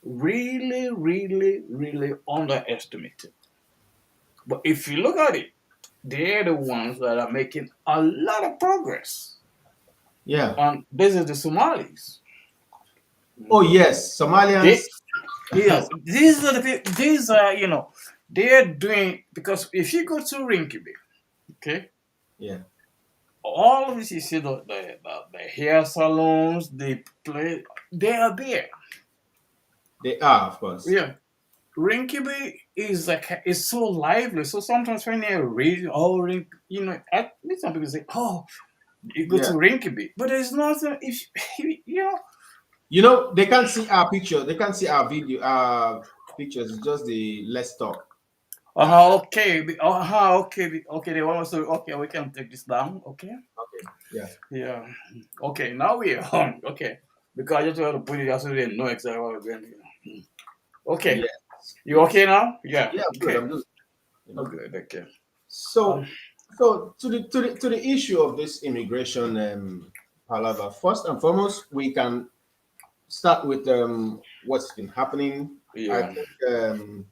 really, really, really underestimated. But if you look at it, they're the ones that are making a lot of progress. Yeah. And this is the Somalis. Oh yes, They, Somalians. these are the people, these are, they're doing, because if you go to Rinkiby, okay, Yeah, all of this, you see the hair salons, they play, they are there. they are, of course. Yeah. Rinkiby is like, is so lively. So sometimes when they read, oh, I mean, some people say, oh, you go to Yeah. Rinkiby, but there's nothing. If you know, You know, they can't see our picture. They can't see our video, our pictures. It's just the let's talk. okay, okay. They want us to, okay, we can take this down. Okay, Okay. Yeah. yeah, okay. Now we are on. Okay, because I just want to put it out so they know exactly what we're going to do. Okay, Yes. you Yes. okay now? Yeah. Yeah, I'm good. Okay. I'm good. You Oh, know. good. Okay. So, Um. to the issue of this immigration palaver. First and foremost, we can start with what's been happening. I Yeah. think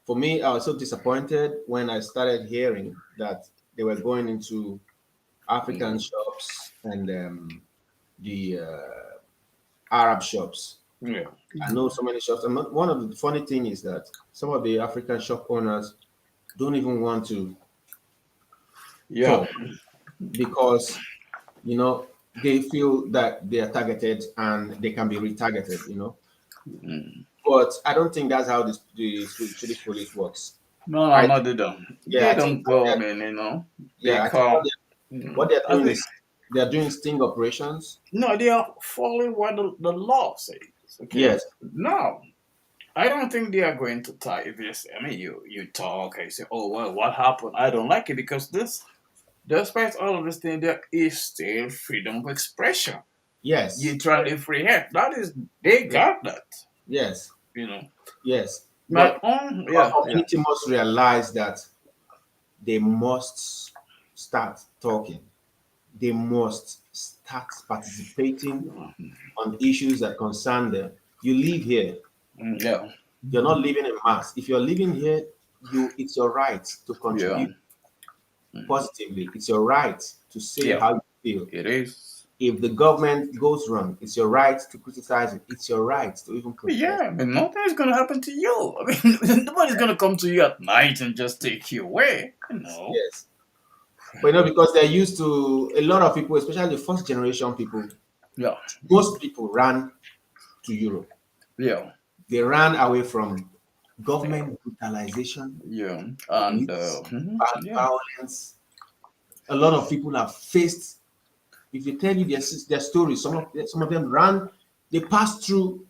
for me, I was so disappointed when I started hearing that they were going into African Mm, shops and the Arab shops. yeah. I know so many shops. And one of the funny thing is that some of the African shop owners don't even want to Yeah. talk because they feel that they are targeted and they can be retargeted. Mm. But I don't think that's how the Swedish police works. No, no, I no, they don't. Yeah, They I think don't go. I mean, they yeah, I think come. what they're I doing think is they're doing sting operations. no, they are following what the law says. Okay. Yes, No, I don't think they are going to tie. If you say, I mean, you talk and you say, oh well, what happened? I don't like it because this, despite all of this thing, there is still freedom of expression. You yes, try to free hair. That is, they yeah, got that. yes, You know, yes. my But own. our Yeah, yeah, community must realize that they must start talking. They must start participating on issues that concern them. You live here. yeah, You're not living in mass. If you're living here, it's your right to yeah, contribute positively. It's your right to say yeah. how you feel. It is. If the government goes wrong, it's your right to criticize it. It's your right to even protest. Yeah, I mean, nothing is gonna happen to you. I mean, nobody's gonna come to you at night and just take you away. No. Yes. But because they're used to a lot of people, especially the first generation people, Yeah, most people ran to Europe. yeah, They ran away from government brutalization, yeah, and police, yeah, violence. A lot of people have faced. If you tell you their stories, some of them ran. They passed through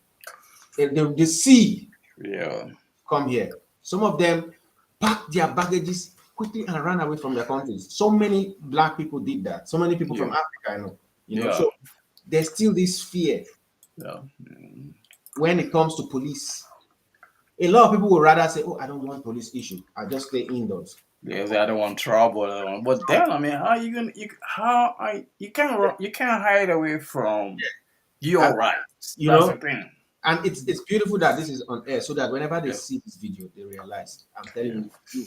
the sea, yeah, come here. Some of them packed their baggages quickly and ran away from their countries. So many black people did that. So many people from yeah, Africa, I know. yeah, So there's still this fear yeah, when it comes to police. A lot of people would rather say, "Oh, I don't want police issue. I just stay indoors." yeah. I don't want trouble. I don't want, but then, I mean, how you gonna? You can't run, you can't hide away from And your rights. you That's know, the thing. and it's beautiful that this is on air so that whenever they Yeah, see this video, they realize. I'm yeah. telling you,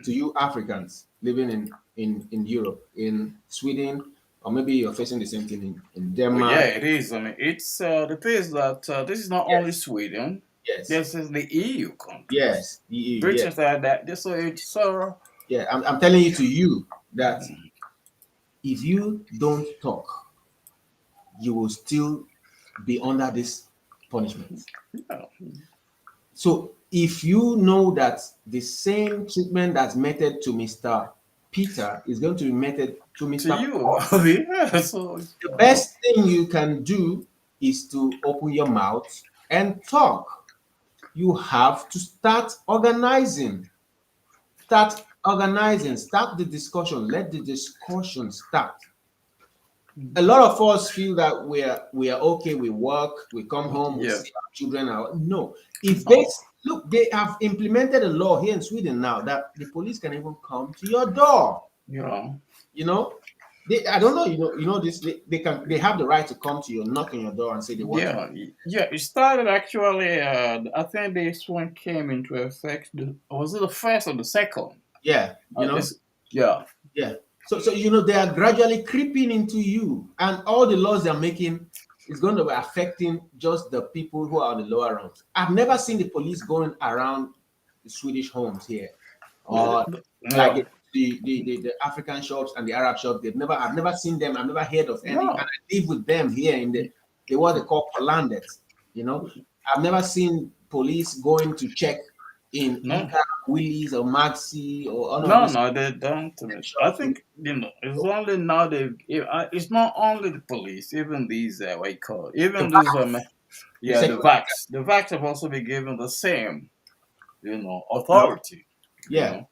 to you Africans living in Europe, in Sweden, or maybe you're facing the same thing in Well, yeah, Denmark. it is. I mean, it's the thing is that this is not only Yes, Sweden. yes, This is the EU countries. yes, yes, British are that. This so it's so. yeah. I'm telling you to you that if you don't talk, you will still be under this punishment. Yeah. So if you know that the same treatment that's meted to Mr. Peter is going to be meted to To Mr. you, Paul, I mean, yeah. So the best thing you can do is to open your mouth and talk. You have to start organizing. Start organizing. Start the discussion. Let the discussion start. A lot of us feel that we are okay. We work, we come home, we yeah. see our children. No, if they No. look, they have implemented a law here in Sweden now that the police can even come to your door. Yeah. You know, I don't know. This. They have the right to come to you, knock on your door, and say they want to. Yeah. It started actually. I think this one came into effect. Was it the first or the second? Yeah, This. Yeah. yeah. So they are gradually creeping into you, and all the laws they're making is going to be affecting just the people who are on the lower rungs. I've never seen the police going around the Swedish homes here, or like Yeah. the African shops and the Arab shops. I've never seen them. I've never heard of any, and No. I live with them here in the what they call Polandet. You know, I've never seen police going to check in No. Ika, Willis, or Maxi, or all of No, these no, they don't. I shops. think it's only now they. It's not only the police. Even these, what you call, The even these, vax, the yeah, security. the vax have also been given the same, You know, authority. You yeah. know,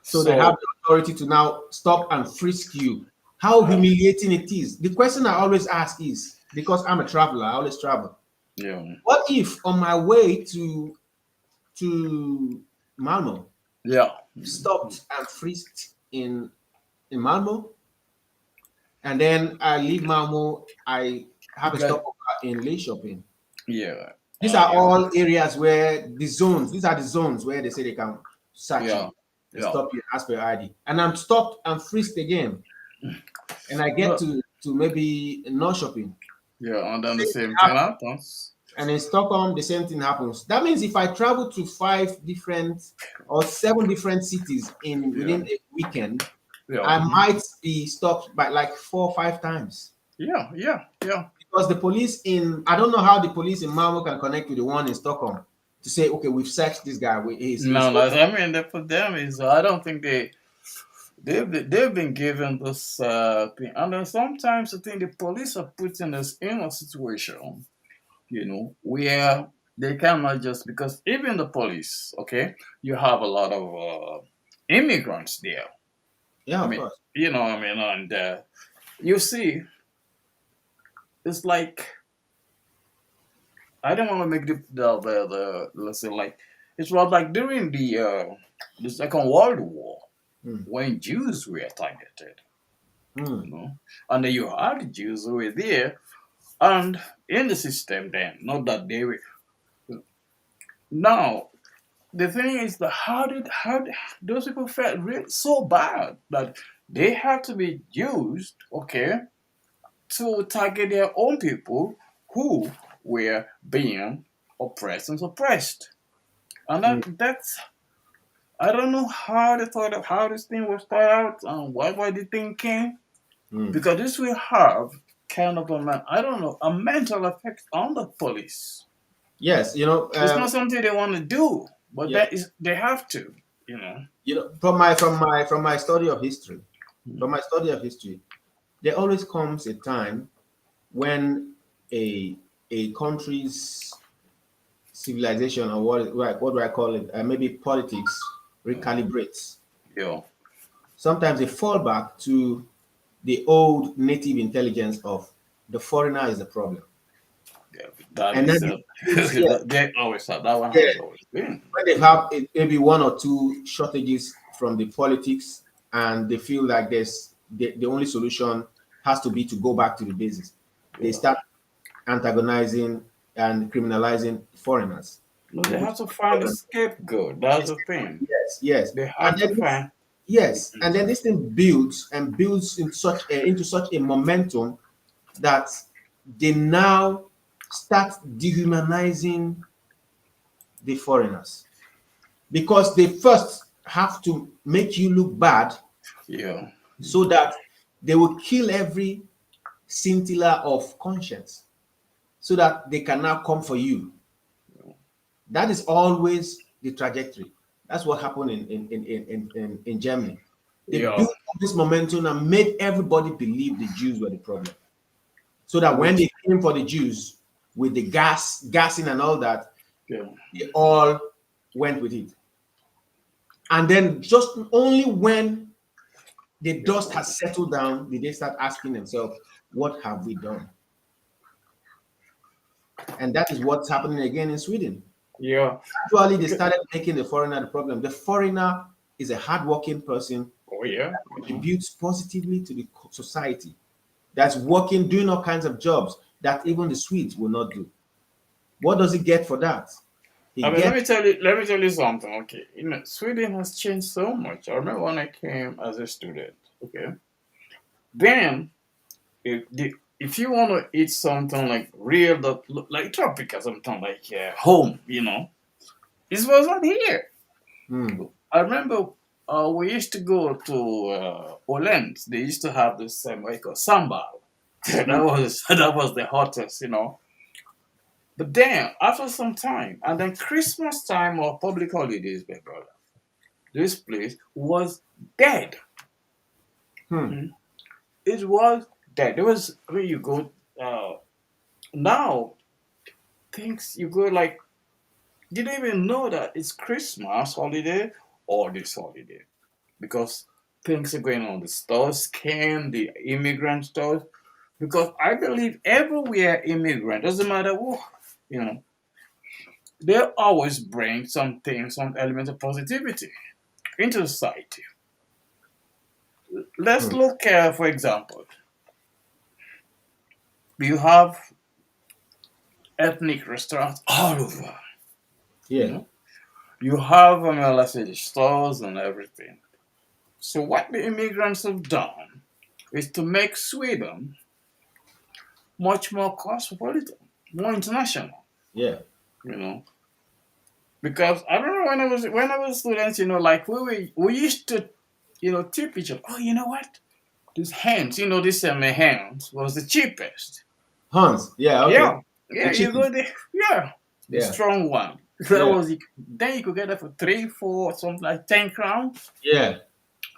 So they have so the authority to now stop and frisk you. How yeah, humiliating it is. The question I always ask is, because I'm a traveler, I always travel. yeah, What if on my way to Malmo, yeah, stopped and frisked in Malmo, and then I leave Malmo, I have a okay, stopover in Lake Shopping. yeah, These are yeah, all areas where these are the zones where they say they can search yeah, you and yeah. stop you and ask for your ID. And I'm stopped and frisked again. And I get No, to maybe North Shopping. yeah, and then the Same thing same thing happens. happens. And in Stockholm, the same thing happens. That means if I travel to 5 different or 7 different cities in Yeah, within a weekend, yeah, I might be stopped by like 4 or 5 times. yeah, yeah, yeah. Because the police in I don't know how the police in Malmo can connect with the one in Stockholm to say, okay, we've searched this guy. He's No, no. I mean, for them is I don't think they've been given this thing, and then sometimes I think the police are putting us in a situation, where they cannot just because even the police, okay, you have a lot of immigrants there. yeah, I of mean, course. I mean, and you see, it's like I don't want to make the let's say like it was like during the Second World War Mm, when Jews were targeted, mm. and then you had the Jews who were there and in the system. Then not that they were now. The thing is that how did those people felt really so bad that they had to be used, okay, to target their own people who were being oppressed and suppressed. And Mm, that's I don't know how they thought of how this thing was thought out and why the thing came. mm. Because this will have kind of I don't know, a mental effect on the police. Yes, It's not something they want to do, but yeah, that is they have to, you know. from my study of history, there always comes a time when a a country's civilization, or what do I call it? Maybe politics recalibrates. Yeah, Sometimes they fall back to the old native intelligence of the foreigner is the problem, yeah, that and then is they build, yeah, they always have that one yeah. has always been. When they have maybe 1 or 2 shortages from the politics, and they feel like the only solution has to be to go back to the basics, they Yeah. start antagonizing and criminalizing foreigners, No, they which have is to the find a problem. scapegoat. That's the thing. Yes, yes, They and have to then find. this thing builds and builds into such a momentum that they now start dehumanizing the foreigners, because they first have to make you look bad Yeah, so that they will kill every scintilla of conscience so that they can now come for you. That is always the trajectory. That's what happened in Germany. They yeah. built up this momentum and made everybody believe the Jews were the problem. So that when Which they came for the Jews with the gassing and all that, yeah, they all went with it. And then just only when the yeah, dust has settled down did they start asking themselves, what have we done? And that is what's happening again in Sweden. yeah. Actually, they Okay. started making the foreigner the problem. The foreigner is a hardworking person Oh yeah, contributes positively to the society, that's working, doing all kinds of jobs that even the Swedes will not do. What does he get for that? He I mean, gets let me tell you something. Okay, Sweden has changed so much. I remember when I came as a student. Okay, then if you want to eat something like real, that like tropical, something like home, this was not here. hmm, I remember we used to go to Orleans. They used to have this what you call sambal. that hmm, was the hottest. But then after some time, and then Christmas time or public holidays, my brother, this place was dead. hmm. Mm. It was dead. There was when you go now things you go like you don't even know that it's Christmas holiday or this holiday because things are going on. The stores scam, the immigrant stores. Because I believe everywhere immigrant, doesn't matter who, you know, they always bring something, some element of positivity into society. Let's Hmm. look, for example, you have ethnic restaurants all over, you Yeah. know. You have, let's say, the stores and everything. So what the immigrants have done is to make Sweden much more cosmopolitan, more international, Yeah. you know. Because I remember when I was students, like we used to, tip each other. Oh, you know what? This hands, this hands was the cheapest. Hans. Yeah. Okay. Yeah, The yeah, you chicken. go there. Yeah, the Yeah. strong one. That Yeah. was it. Then you could get it for 3, 4, something like 10 crowns. Yeah.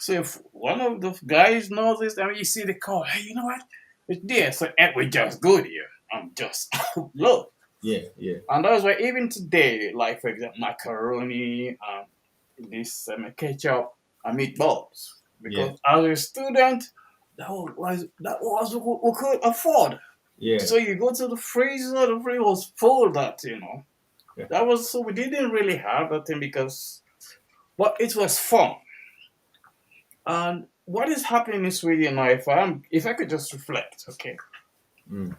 So if one of the guys knows this, I mean, you see the car. Hey, you know what? It's there. So we just go there. I'm just look. Yeah. Yeah. And that's why even today, like for example, macaroni, this ketchup and meatballs. Yeah. Because as a student, that was what we could afford. Yeah. So you go to the freezer, the freezer was full. Yeah. That was so we didn't really have that thing because, but it was fun. And what is happening in Sweden now? If I could just reflect, okay, Mm.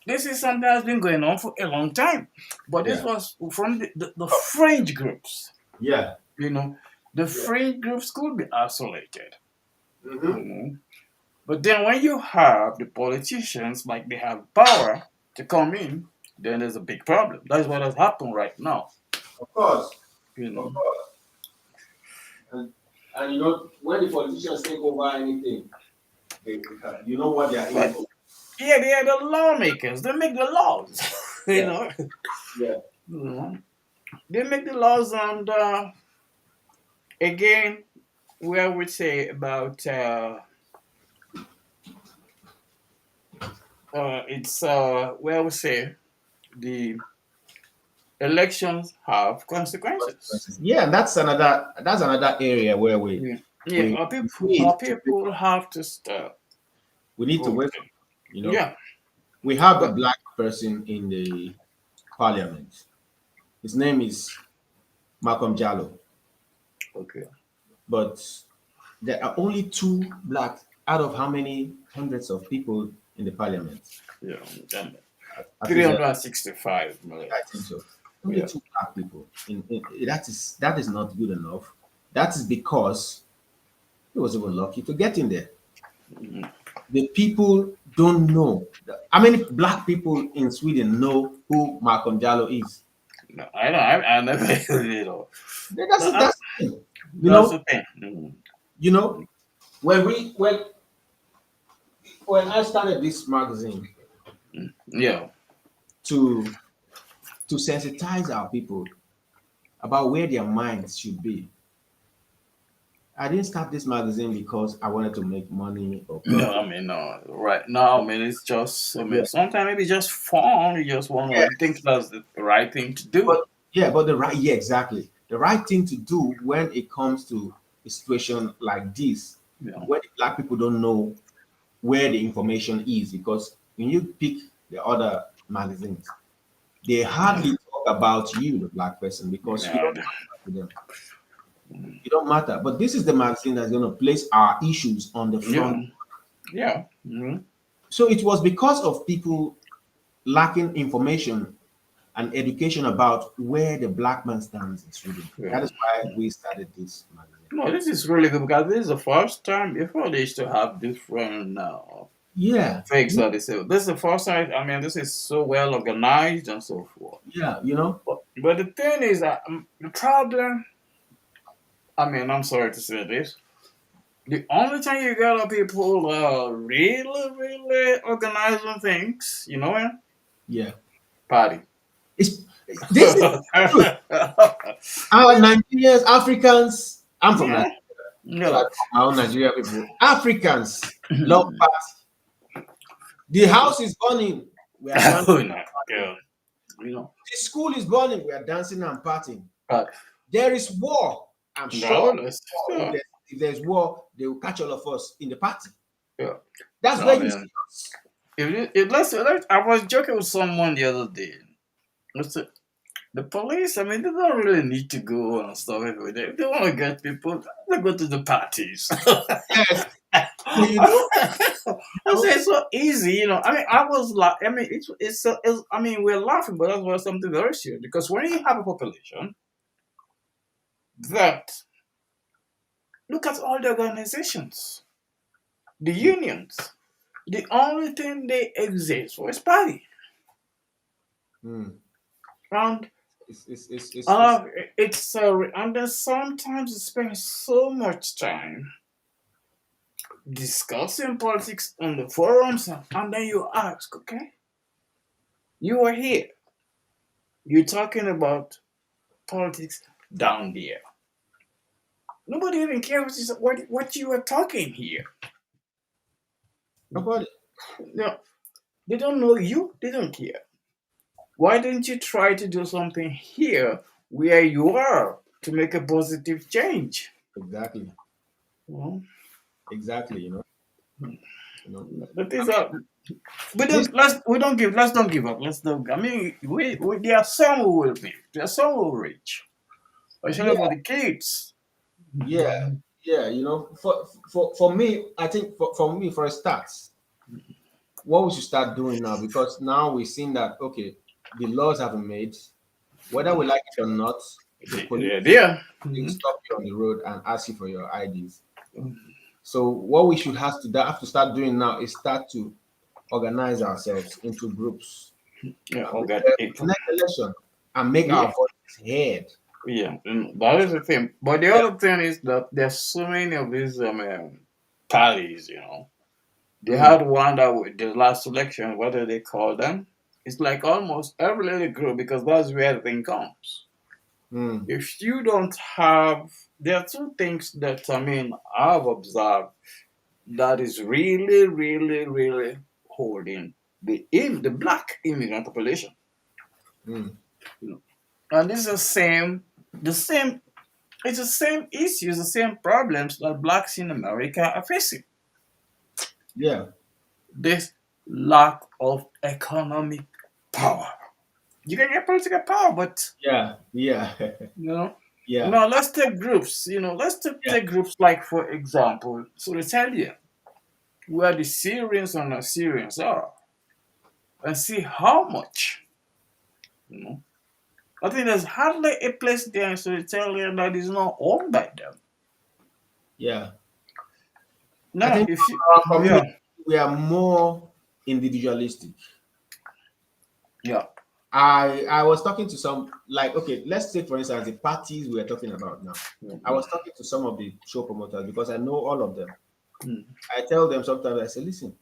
this is something that's been going on for a long time, but this Yeah. was from the fringe groups. Yeah. You know, the Yeah. fringe groups could be isolated. Mm-hmm. You know, but then when you have the politicians, like they have power to come in, then there's a big problem. That's what has happened right now. Of course. You Of know, course. And when the politicians take over anything, you know what they are in but for. yeah, they are the lawmakers. They make the laws. you Yeah. know, Yeah. you know, they make the laws, and again, where we say about it's where we say the elections have consequences. Yeah, that's another area where we Yeah, yeah. we People, need our to wake people up. have to start We need to wake up. voting. You know, Yeah. we have a But black person in the parliament. His name is Malcolm Jallow, okay. but there are only two black out of how many hundreds of people in the parliament? Yeah. And At least 365 million. I think so. Only Yeah. two black people. That is not good enough. That is because he was even lucky to get in there. Mhm. The people don't know. How many black people in Sweden know who Malcolm Jallow is? No, I know. I never. That's No, that's the thing. You that's know, the thing. Mhm. you know, when we when I started this magazine Yeah. to sensitize our people about where their minds should be, I didn't start this magazine because I wanted to make money or No, profit. I mean, no. Right now, I mean, it's just. I mean, Yeah. sometimes maybe just fun. You just want to. You think that's the right thing to do. But yeah, exactly. The right thing to do when it comes to a situation like this, You know. when the black people don't know where the information is, because when you pick the other magazines, they hardly talk about you, the black person, because you Yeah. don't talk to them. It don't matter. But this is the magazine that's going to place our issues on the front. Yeah. Yeah. Mhm. So it was because of people lacking information and education about where the black man stands in Sweden. Yeah. That is why we started this magazine. No, this is really good because this is the first time before they used to have different Yeah, fakes that they say. This is the first time. I mean, this is so well organized and so forth. yeah, you know, But the thing is that the problem. I mean, I'm sorry to say this. The only time you got a people really, really organizing things, you know, yeah. party. It's this is truth. Our Nigerians, Africans, I'm from Nigeria, Yeah, so I no. talk my own Nigeria people. Africans love party. The house is burning, we are dancing Oh and no, partying. girl, you know. The school is burning, we are dancing and partying. But There is war. I'm no, sure let's if there's war, they will catch all of us in the party. yeah. That's No, where you man. see us. I was joking with someone the other day. Let's say, the police, I mean, they don't really need to go and stuff every day. If they want to get people, they go to the parties. Yes, I you know, say it's so easy, you know. I mean, I was like, I mean, I mean, we're laughing, but that was something very serious because when you have a population that look at all the organizations, the unions, the only thing they exist for is party, mm, and it's uh, and then sometimes you spend so much time discussing politics on the forums, and then you ask, okay, you are here, you're talking about politics down there. Nobody even cares what you are talking here. nobody. No, they don't know you. They don't care. Why don't you try to do something here where you are to make a positive change? Exactly, Well, exactly. You know. the I things mean, are this. let's don't give up. Let's don't. I mean, we there are some who will be. There are some who will reach, especially for Yeah, the kids. yeah, yeah. For me, I think for me, for a start, what we should start doing now, because now we've seen that okay, the laws have been made, whether we like it or not, the They're police there. will Mhm. stop you on the road and ask you for your IDs. So what we should have to start doing now is start to organize ourselves into groups Yeah, and all got people. next election and make our Yeah. voices heard. Yeah, and that is the thing. But the Yeah. other thing is that there's so many of these parties, you know. They Mm, had one that the last election, what do they call them? It's like almost every little group because that's where the thing comes. mm, If you don't have, there are two things that I mean I've observed that is really, really, really holding the black immigrant population. mm. You know, and this is the same it's the same issues, the same problems that blacks in America are facing. Yeah, This lack of economic power. You can get political power, but yeah, yeah, you know. yeah, Now let's take groups. You know, yeah, take groups like, for example, Somalia, where the Syrians and Assyrians are, and see how much. You know, I think there's hardly a place there in Somalia that is not owned by them. yeah. I Now, think if you, our yeah, community we are more individualistic. yeah, I was talking to some, like, okay, let's take for instance the parties we are talking about now. I mm, was talking to some of the show promoters because I know all of them. mm, I tell them sometimes, I say, listen,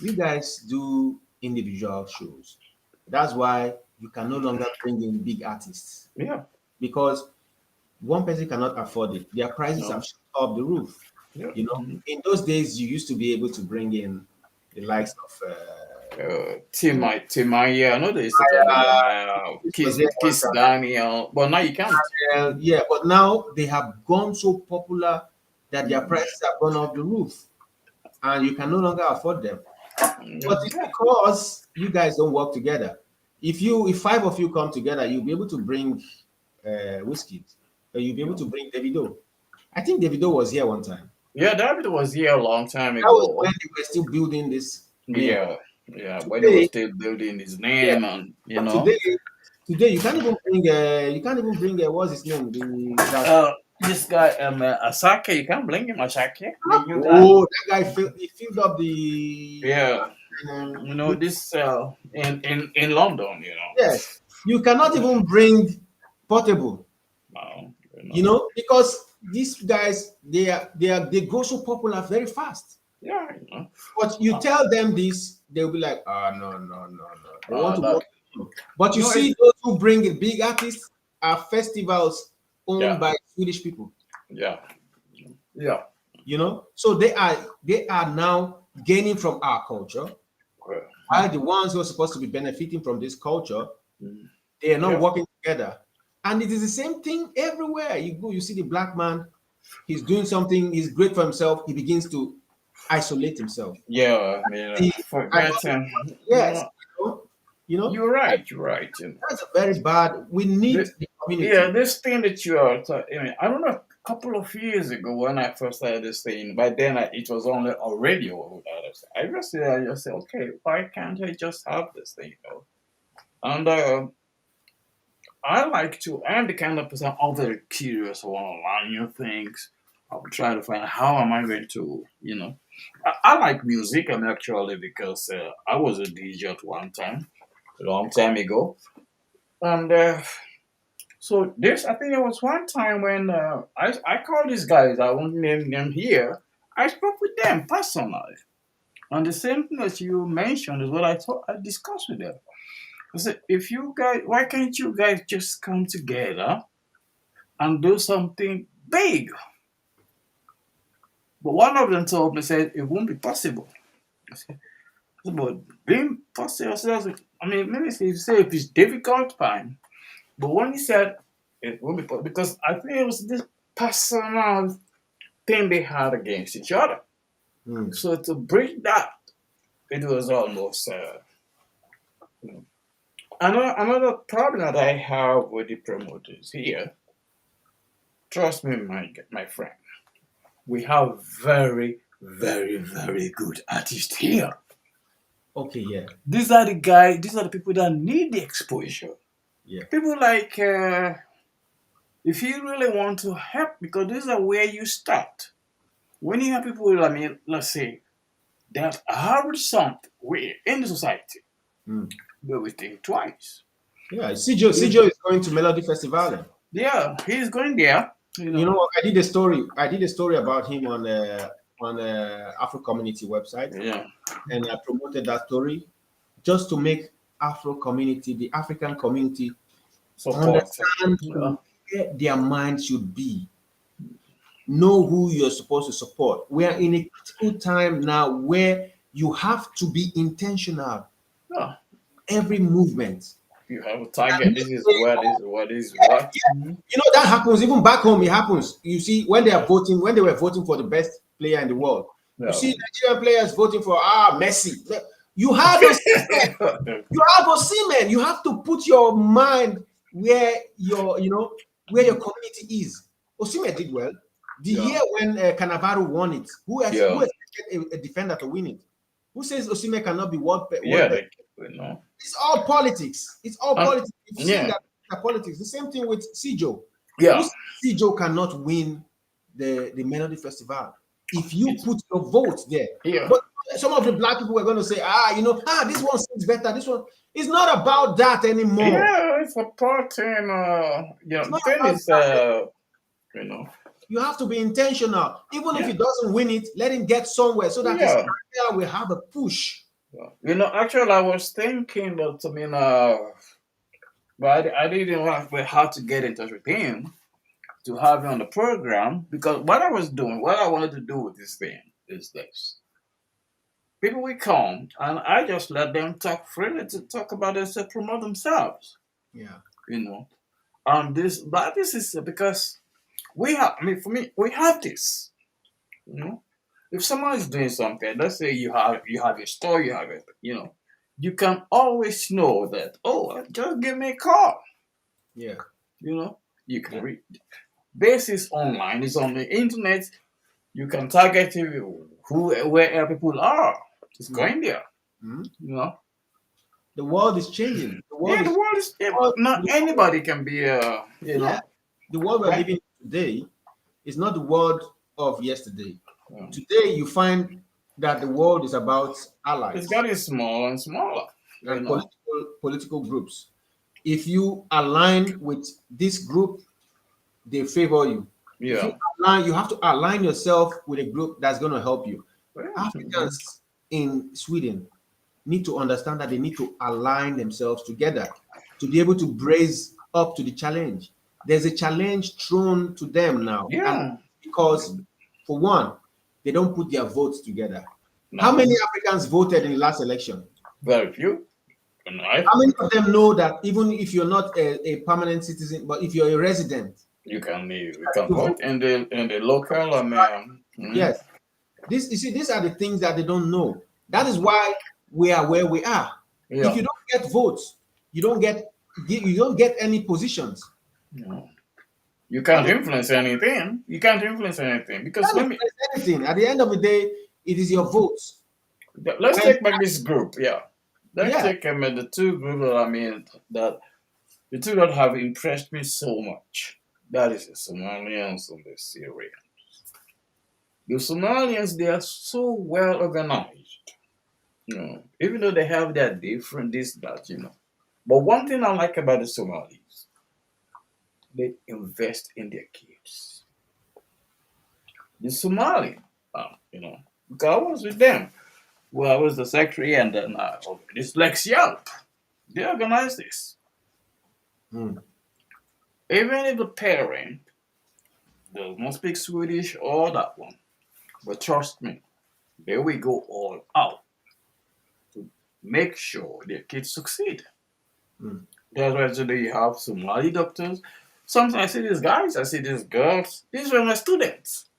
you guys do individual shows. That's why you can no longer bring in big artists yeah, because one person cannot afford it. Their prices no, have shot up the roof. yeah. In those days, you used to be able to bring in the likes of you know, Yeah, I know they used to come in them. this was there one Kiss Daniel, but now you can't. time. Yeah, but now they have gone so popular that their prices have gone off the roof, and you can no longer afford them. But it's Yeah, because you guys don't work together. If five of you come together, you'll be able to bring whiskey. You'll be able Yeah, to bring Davido. I think Davido was here one time. yeah, David was here a long time That was when ago. they were still building this name. Yeah, yeah, when he was Today, still building his yeah, name, and but today you can't even bring what's his name? The that this guy, Asake, you can't blame him, Asake, the new guy. oh that guy he filled up the Yeah, with this in London, yes. You cannot even bring Portable, no, because these guys they grow so popular very fast. yeah, But you uh, tell them this, they'll be like, ah, no, no, no, no. They want to that work with you. But you it's see, those who bring in big artists are festivals owned yeah, by Swedish people. yeah, yeah, So they are now gaining from our culture, well, while the ones who are supposed to be benefiting from this culture, mm, they are not yeah, working together. And it is the same thing everywhere you go. You see the black man, he's doing something, he's great for himself, he begins to isolate himself. yeah. The I got Forgetting, yes, you know, you're right, you're right. that's a very bad. We need The, the yeah, community. this thing that you are, I don't know, a couple of years ago when I first started this thing, by then it was only a radio. I just said, okay, why can't I just have this thing, And I'm the kind of person, I'm very curious, I want to learn new things. I'll try to find how am I going to, I like music, actually, because I was a DJ at one time, a long time ago. And so I think there was one time when I called these guys, I won't name them here. I spoke with them personally. And the same thing that you mentioned is what I discussed with them. I said, if you guys, why can't you guys just come together and do something big? But one of them told me, said, it won't be possible. I said, but being possible, maybe if you say if it's difficult, fine. But when he said it won't be possible, because I think it was this personal thing they had against each other. Hmm. So to break that, it was almost you know. Another problem that I have with the promoters here. Trust me, my friend, we have very, very, very good artists here. Okay, yeah, These are the guys. These are the people that need the exposure. yeah. People like if you really want to help, because this is where you start. When you have people, let's say that have something in the society, Hmm. they will think twice. Yeah. Sijo is going to Melody Festival. Yeah, he's going there. You know what? I did a story. I did a story about him on Afro Community website, Yeah, and I promoted that story just to make Afro community, the African community, support. understand Yeah, where their mind should be. Know who you're supposed to support. We are in a critical time now where you have to be intentional. yeah. Every movement. You have a And target. not This is say, what "Oh, is what is yeah, what. yeah." That happens even back home. It happens. You see, when they are voting, when they were voting for the best player in the world, you Yeah. see Nigerian players voting for Messi. You have those. You have Osimhen. You have to put your mind where where your community is. Osimhen did well. The Yeah. year when Cannavaro won it, who Yeah. expected a defender to win it? Who says Osimhen cannot be world Yeah. best? Like It's all politics. It's all Um, politics. You've seen yeah. that politics. The same thing with Sijo. Who Yeah. says Sijo cannot win the Melody Festival if you It's put your vote there? yeah. But some of the black people were going to say, this one sings better. This one. It's not about that anymore. Yeah. It's a part in. It's The not thing about is, that. you know. You have to be intentional. Even if Yeah. he doesn't win it, let him get somewhere so that his Yeah. career will have a push. Yeah. Actually, I was thinking that but I didn't know how to get in touch with him to have him on the program, because what I wanted to do with this thing is this. People will come and I just let them talk freely to talk about this to promote themselves, Yeah. you know. But this is because for me, we have this, you know. If someone is doing something, let's say you have a store, you can always know that, oh, just give me a call, Yeah. you know. You can read. basis online. It's on the internet. You can target who where people are. Just Mm, going there. mm. You know. The world is changing. The world Yeah, the is world is not the world, anybody can be you yeah. know. The world we're Right? living in today is not the world of yesterday. Um, Today, you find that the world is about it's allies getting smaller and smaller. You and know. political groups. If you align with this group, they favor you. If you Yeah. align, you have to align yourself with a group that's going to help you. Well, mhm. Africans in Sweden need to understand that they need to align themselves together to be able to brace up to the challenge. There's a challenge thrown to them now, and Yeah. because, for one, they don't put their votes together. How No. many Africans voted in the last election? Very few. Right? How many of them know that even if you're not a permanent citizen, but if you're a resident, You can you vote? vote in the local Yes. This, you see, these are the things that they don't know. That is why we are where we are. If yeah. you don't get votes, you don't get any positions. No. You How can't do influence anything. You can't influence anything you because can influence anything? At the end of the day, it is your votes. let's When take back this group. Yeah, let's yeah, take the two groups that that the two that have impressed me so much. That is the Somalians and the Syrians. The Somalians, they are so well organized. Even though they have their different this that. But one thing I like about the Somalis, they invest in their kids. The Somali, because I was with them. Well, I was the secretary, and then this Lex Yelp, they organized this. hmm, Even if the parent does not speak Swedish or that one, but trust me, they will go all out to make sure their kids succeed. hmm, That's why today you have Somali doctors. Sometimes I see these guys, I see these girls. These were my students.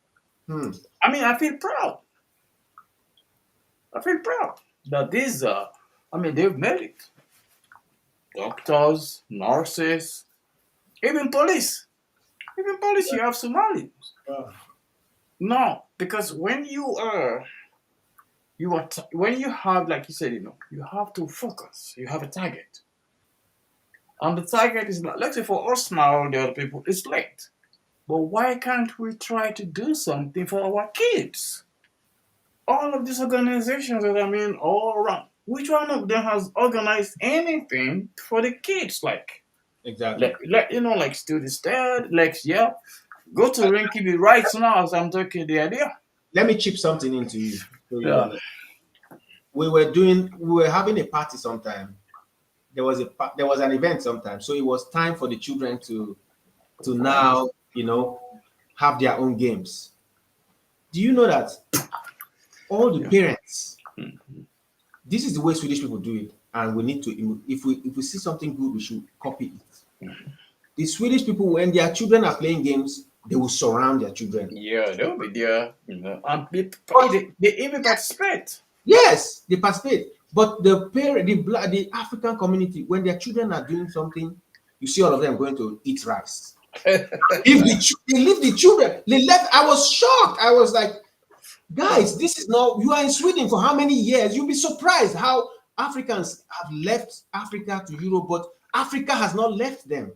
hmm. I mean, I feel proud. I feel proud that these they've made it. Doctors, nurses, even police. Even police, you have Somali. Uh, No, because when you have, like you said, you have to focus. You have a target, and the target is not. Let's say for us now, the other people, it's late. But why can't we try to do something for our kids? All of these organizations that all around. Which one of them has organized anything for the kids? exactly. Like Student Stead, like yeah, go to Uh, Rinkiby right now as I'm talking the idea. Let me chip something into you so you Yeah. understand. We were having a party sometime. There was an event sometime, so it was time for the children to Perform. now have their own games. Do you know that all the Yeah. parents, Mm. this is the way Swedish people do it, and we need to, if we see something good, we should copy it. The Swedish people, when their children are playing games, they will surround their children. Yeah, they'll be there, and But they even participate. yes, they participate. But the parent, the African community, when their children are doing something, you see all of them going to eat rice. They leave the children. They left. I was shocked. I was like, guys, this is not. You are in Sweden for how many years? You'll be surprised how Africans have left Africa to Europe, but Africa has not left them.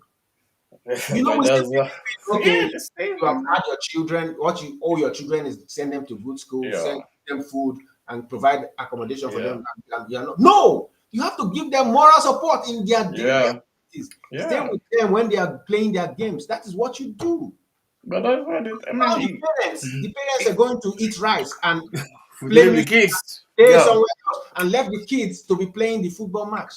You know, But we say, that's okay, yeah, the you have same. had your children. What you owe your children is send them to good school, Yeah, send them food, and provide accommodation for yeah, them. And you are not, no, you have to give them moral support in their daily yeah, activities. Stay yeah. with them when they are playing their games. That is what you do. But that's what it. Now the parents are going to eat rice and We play leave the music, kids. stay Yeah. somewhere else, and left the kids to be playing the football match.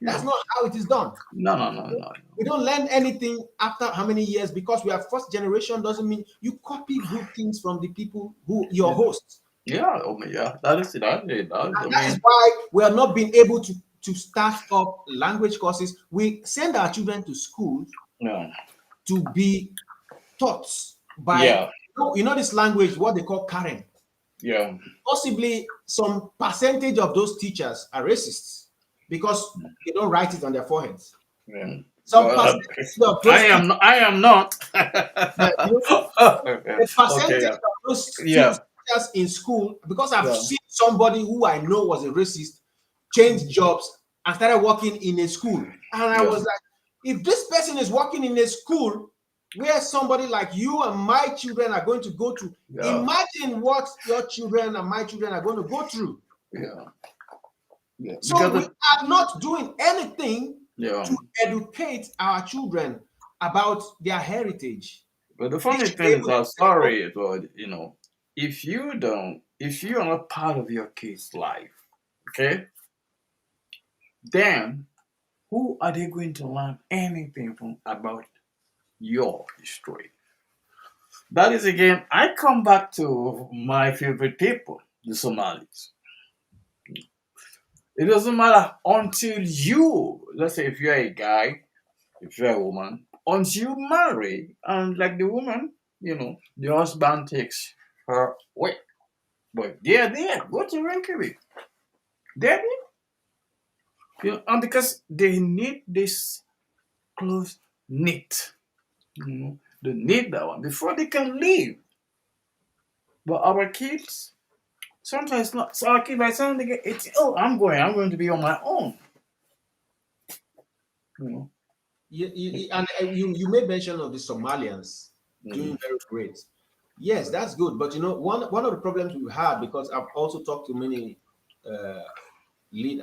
That's Yeah. not how it is done. No, no, no, no. We don't learn anything after how many years because we are first generation doesn't mean you copy good things from the people who your Yeah. hosts. Yeah. Yeah. That is it. That is it. And that is why we are not being able to start up language courses. We send our children to school yeah. to be taught by Yeah. this language, what they call Karen. Yeah. Possibly some percentage of those teachers are racists because they don't write it on their foreheads. Yeah. some percentage of I those am. students, I am not. you know, Okay. the Okay. percentage Yeah. of those Yeah. teachers in school, because I've Yeah. seen somebody who I know was a racist change jobs and started working in a school. And I Yeah. was like, if this person is working in a school where somebody like you and my children are going to go to, Yeah. imagine what your children and my children are going to go through. Yeah. Yeah. So Because we are not doing anything yeah. to educate our children about their heritage. But the They funny should be thing is, able to I'm say, "Oh, sorry, but if you are not part of your kid's life, okay, then who are they going to learn anything from about your history? That is again, I come back to my favorite people, the Somalis. It doesn't matter until you, let's say, if you're a guy, if you're a woman, until you marry, and like the woman, the husband takes her away. But they're there. Go to Reykjavik. They're there. And because they need this close knit. They need that one before they can leave. But our kids, sometimes not. So our kids, by the time they get 18, oh, I'm going to be on my own. You know. you made mention of the Somalians Mm, doing very great. Yes, that's good. But one of the problems we've had, because I've also talked to many uh,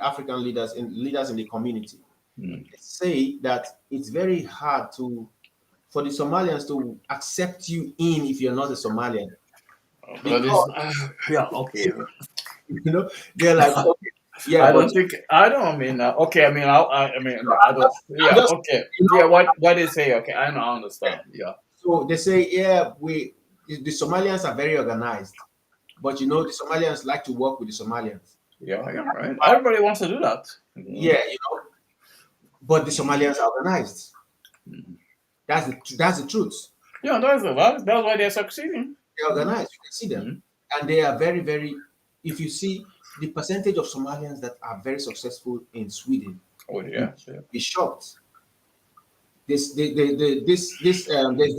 African leaders in the community, mm. they say that it's very hard for the Somalians to accept you in if you're not a Somalian, But it's because yeah, okay. you know they're like, okay, yeah, I but don't think I don't mean okay. I mean I mean I don't. I'm Yeah, just okay. you Yeah, know what they say? Okay, I know. I understand. Yeah. so they say, yeah, the Somalians are very organized, but the Somalians like to work with the Somalians. Yeah, yeah, right. Everybody wants to do that. Yeah, but the Somalians are organized. That's the truth. Yeah, that's why they're succeeding. They're organized. You can see them, Mhm. and they are very, very. If you see the percentage of Somalians that are very successful in Sweden, Oh you yeah, yeah. be shocked. There's this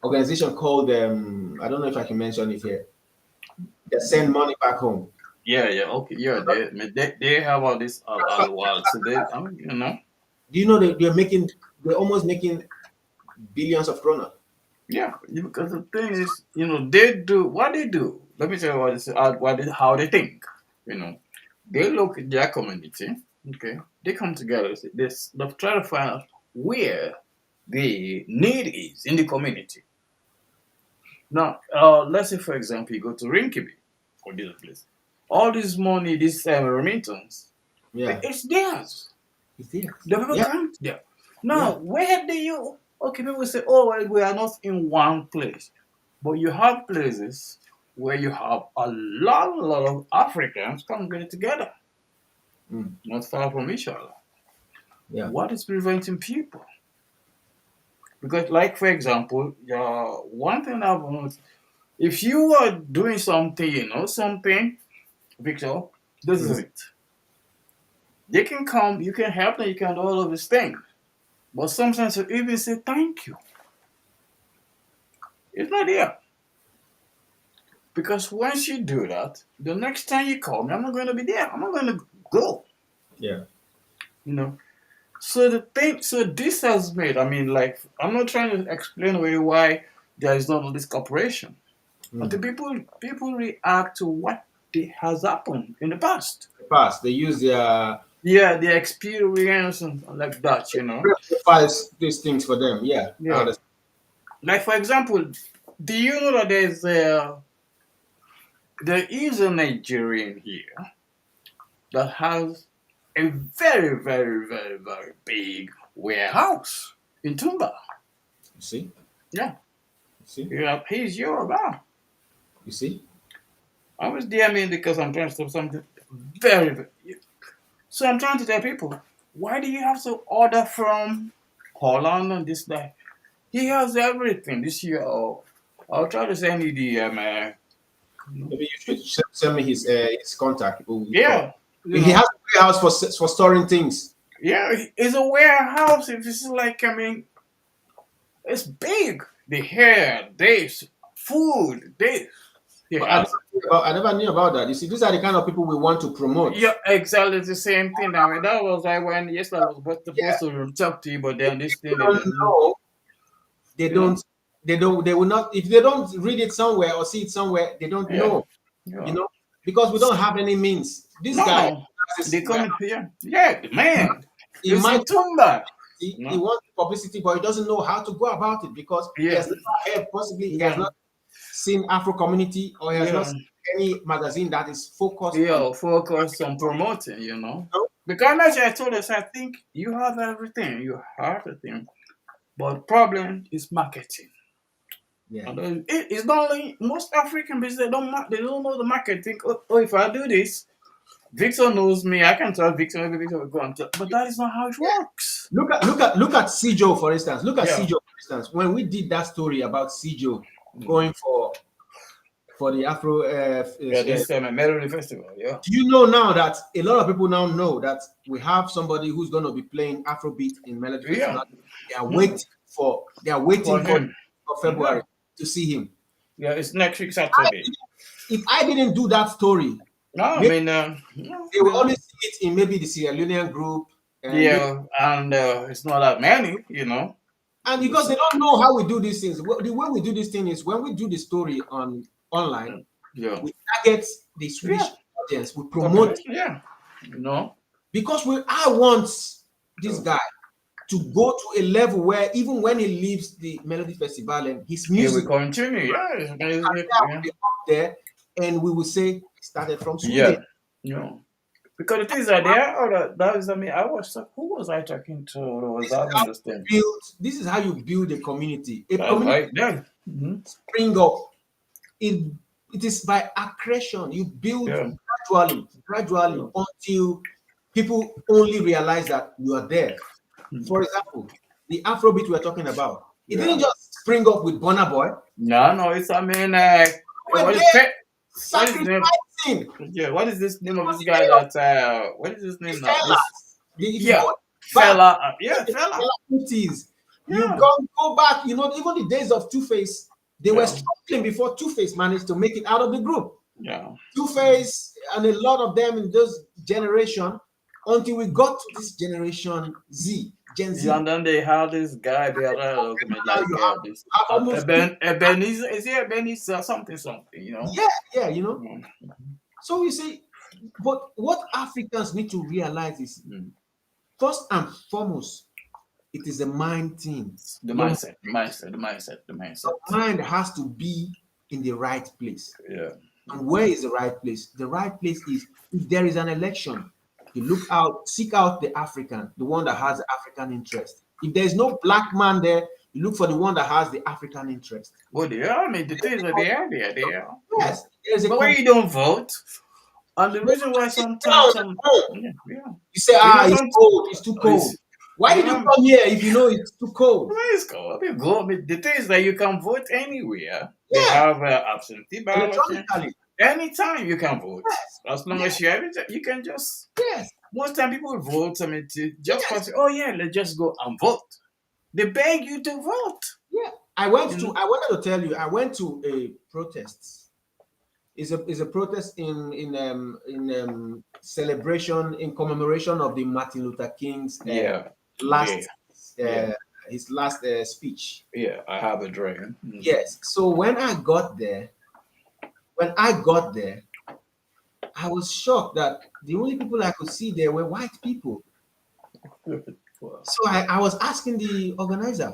organization called I don't know if I can mention it here. They send money back home. Yeah, yeah, okay, yeah. They have all this Transfer- as well. So they, Do you know they're almost making billions of kroner? yeah. Because the thing is, they do what they do. Let me tell you how they think. You know, they look at their community. Okay, they come together. They try to find out where the need is in the community. Now, let's say for example, you go to Rinkiby or this place. All this money, this remittance, Yeah, it's theirs. it's there. The people Yeah, come there. yeah. Now, where do you? Okay, people say, oh, well, we are not in one place, but you have places where you have a lot of Africans come get together, Mm, not far from each other. yeah. What is preventing people? Because, like for example, one thing I've noticed, if you are doing something, something, Victor, this is Mm. it. They can come, you can help them, you can do all of these things. But sometimes you even say thank you. It's not there. Because once you do that, the next time you call me, I'm not going to be there. I'm not going to go. Yeah. You know. So this has made. I mean, like, I'm not trying to explain away why there is not this cooperation, but the Mm. people react to what has happened in the past. The past, they use their Yeah, the experience and like that. files these things for them. Yeah, I Yeah. understand. Like for example, do you know that there is a Nigerian here that has a very, very, very, very big warehouse in Tumba. You see, Yeah, you see, yeah, he's Yoruba. you see. I was DMing because I'm trying to stop something very, very. So I'm trying to tell people, why do you have to order from Holland and this guy? He has everything. This year, I'll try to send you the Maybe you should send me his contact. We'll talk. yeah, He has a warehouse for storing things. Yeah, it's a warehouse. If it's like, it's big. The hair, this, food, this. He But has. I never knew about that. You see, these are the kind of people we want to promote. Yeah, exactly the same thing. I mean, that was like when yes, I was supposed Yeah. to talk to you, but then this thing People they don't didn't. know. They You know? don't. They will not. If they don't read it somewhere or see it somewhere, they don't Yeah, know. You yeah. know, because we don't have any means. This No, guy no. has They his come warehouse. in here. Yeah, man. He You see might want Tumba. publicity, he No. wants publicity, but he doesn't know how to go about it because he Yeah, has never heard, possibly he has yeah, not seen Afro community or he has not yeah, seen any magazine that is focused on. yeah. Focus on promoting. Because as I told us, I think you have everything. You have everything, but problem is marketing. Yeah. And it's not only most African business. They don't know the market. Think, oh, if I do this, Victor knows me. I can tell Victor. Maybe Victor will go and tell. But that is not how it Yeah. works. Look at Sijo, for instance. Look at Yeah. Sijo, for instance. When we did that story about Sijo Mm. going for the Afro, Yeah, this Melody Festival. Yeah. do you know now that a lot of people now know that we have somebody who's going to be playing Afrobeat in Melody Yeah. Festival? They are Mm. waiting they are For waiting him. for Yeah. February to see him. Yeah. It's next week I Saturday. didn't- If I didn't do that story, No, I maybe mean, no, they will only see it in maybe the Sierra Leonean group, and maybe, yeah, and it's not that many. and You because see. they don't know how we do these things. The way we do this thing is when we do the story on online, Yeah. we target the Yeah. Swedish audience, we promote Population. Yeah. You know. because I want this Yeah. guy to go to a level where even when he leaves the Melody Festival and his It will music continue. Yeah. will be up there, and we will say he started from Sweden. Yeah. Yeah. Because the things are there. That is, I was, who was I talking to? Who was This is having how this thing? this is how you build a community. A That's community right there. spring up. It it is by accretion. You build Yeah. gradually Yeah. until people only realize that you are there. For example, the Afrobeat we're talking about, it didn't Yeah. just spring up with Burna Boy. No, no, it's, We were what is there what is the name? sacrificing. Yeah, what is this name It of was this the guy day of that, what is his the name now? This, fellas. If you yeah, go back, fella, in yeah, the fella, fella 50s, you yeah, go back, even the days of Two Face, they were yeah, struggling before Two Face managed to make it out of the group. yeah. Two Face and a lot of them in those generation until we got to this generation Z, Gen Yeah, Z. and then they had this guy, the other Now like you this have almost Ebenezer, is he Ebenezer something? yeah. Mm, So you see, but what Africans need to realize is mm. first and foremost, it is a mind thing. The Your, mindset, the mindset, the mindset, the mindset. your mind has to be in the right place. Yeah, And where is the right place? The right place is if there is an election, you look out, seek out the African, the one that has the African interest. If there is no black man there, you look for the one that has the African interest. well, they are. I mean, the things are there, they are. Yes, there's a But when you don't vote, and the reason why sometimes yeah, yeah, you say, it's some cold, it's too cold. it's, Why did you yeah. come here if you know it's too cold? Let's go. I mean, go. I mean, the thing is that you can vote anywhere. They Yeah, have absentee balloting. electronically. Anytime you can vote. Yes, As long yes, as you have it, you can just. yes, Most time people vote. I mean, just yes. pass. Oh yeah, let's just go and vote. They beg you to vote. Yeah. You know? I wanted to tell you, I went to a protest. It's a protest in celebration in commemoration of the Martin Luther King's Yeah, yeah, last yeah, uh, his last speech. yeah. I have a dream. Yes. So when I got there, I was shocked that the only people I could see there were white people. Well, So I was asking the organizer,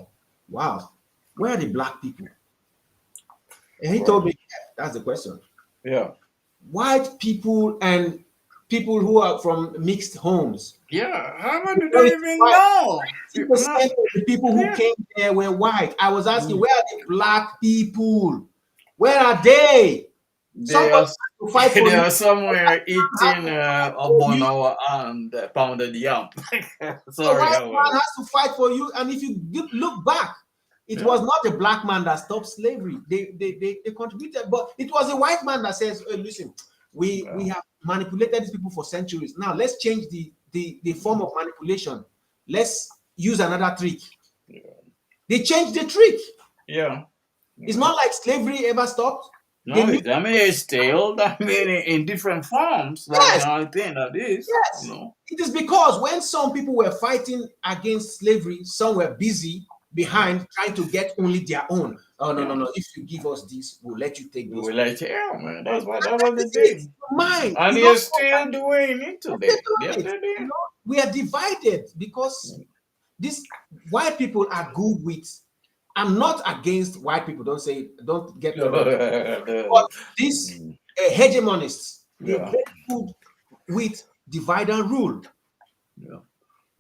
wow, where are the black people? And he told well, me, "Yeah, that's the question. yeah, White people and people who are from mixed homes. yeah. How about you don't Majority even white. know? No, 90% of the people who yeah. came there were white. I was asking, Mm. where are the black people? Where are they? They Somebody are has to fight for they you. are somewhere Has eating to fight a for you. bono and pounded yam. A Sorry, white I man was. has to fight for you. And if you look back, it Yeah, was not a black man that stopped slavery. They contributed, but it was a white man that says, "Hey, listen, we yeah, have manipulated these people for centuries. Now let's change the form of manipulation. Let's use another trick. Yeah. They changed the trick. Yeah. It's Yeah. not like slavery ever stopped. They No, knew. I mean, it's still, I mean, in different forms. That's the Yes, only thing that is, you yes. know. It is because when some people were fighting against slavery, some were busy Yeah. behind trying to get only their own. Oh no, no, Yeah. no. If you give us this, we'll let you take those. We like, yeah, man. That was the That's it. thing. Mind. And You don't they're know that still doing it they're today. Yes, doing it. they You did. know, we are divided because this white people are good with. I'm not against white people. Don't say. Don't get me wrong. But these Mm, hegemonists, they're yeah, very good with divide and rule. yeah.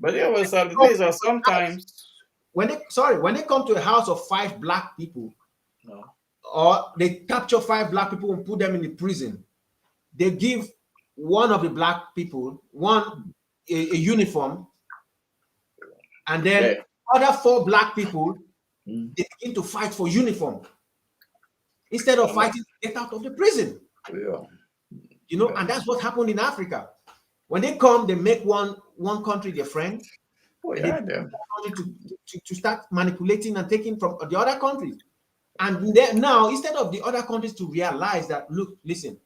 But yeah, well, so the things are House- sometimes, when they come to a house of five black people, no, or they capture five black people and put them in the prison, they give one of the black people a uniform, and then yeah, other four black people mm, they begin to fight for uniform instead of and that- fighting to get out of the prison. yeah, yeah. And that's what happened in Africa. When they come, they make one country their friend, Oh, and they yeah, them. country to start manipulating and taking from the other countries. And then now, instead of the other countries to realize that, look, listen,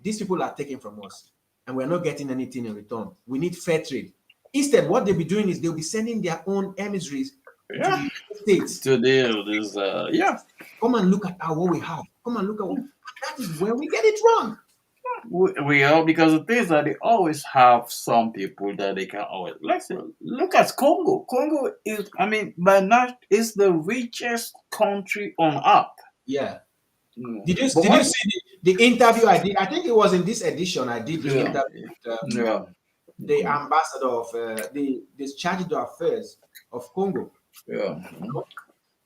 these people are taking from us, and we're not getting anything in return. We need fair trade. Instead, what they'll be doing is they'll be sending their own emissaries to the Yeah, United States. to deal this, yeah. Come and look at what we have. Come and look at what. That is where we get it wrong. We are because the things that they always have some people that they can always let's say, look at Congo. Congo is, I mean, by now is the richest country on earth. Yeah. Mm. But Did you what? see the interview I did? I think it was in this edition. I did the Yeah, interview with yeah, the mhm, ambassador of the charge de affairs of Congo. yeah,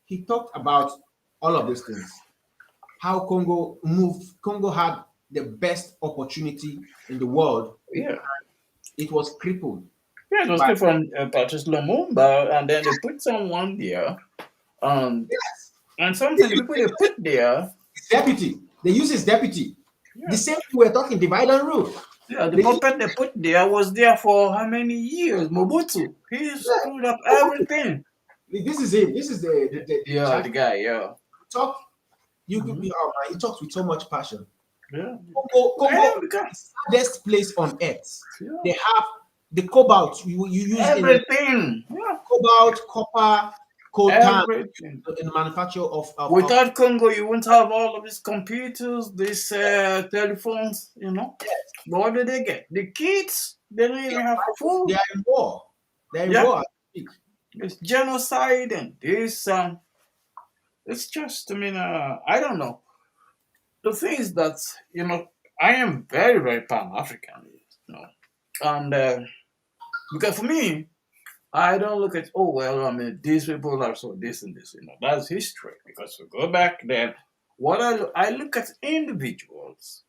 He talked about all of these things. How Congo moved. Congo had the best opportunity in the world. yeah. It was crippled Yeah, it was by good from Patrice Lumumba, and then they put someone there, and yes, they sometimes the used people they put there, his deputy. They use his deputy. The yeah, same thing we're talking divide and rule. yeah, the They use, puppet they put there was there for how many years? Mobutu, he screwed up yeah. everything. This is him. This is the Yeah, charge. the guy, yeah. Talk. You could Hmm. be. Oh man, he talks with so much passion. Yeah. Congo And because, is the saddest place on earth. yeah, They have the cobalt you use in everything. Yeah, cobalt, copper, coltan everything. in the manufacture of Without Congo, you wouldn't have all of these computers, these telephones, you know. But what do they get? The kids, they don't even have they food. are in war. They're in Yeah, war as we speak. it's genocide and this. It's just, I mean, I don't know. The thing is that, you know, I am very, very Pan African, you know. And because for me, I don't look at, oh, well, I mean, these people are so this and this, you know, that's history. Because we go back then, I look at individuals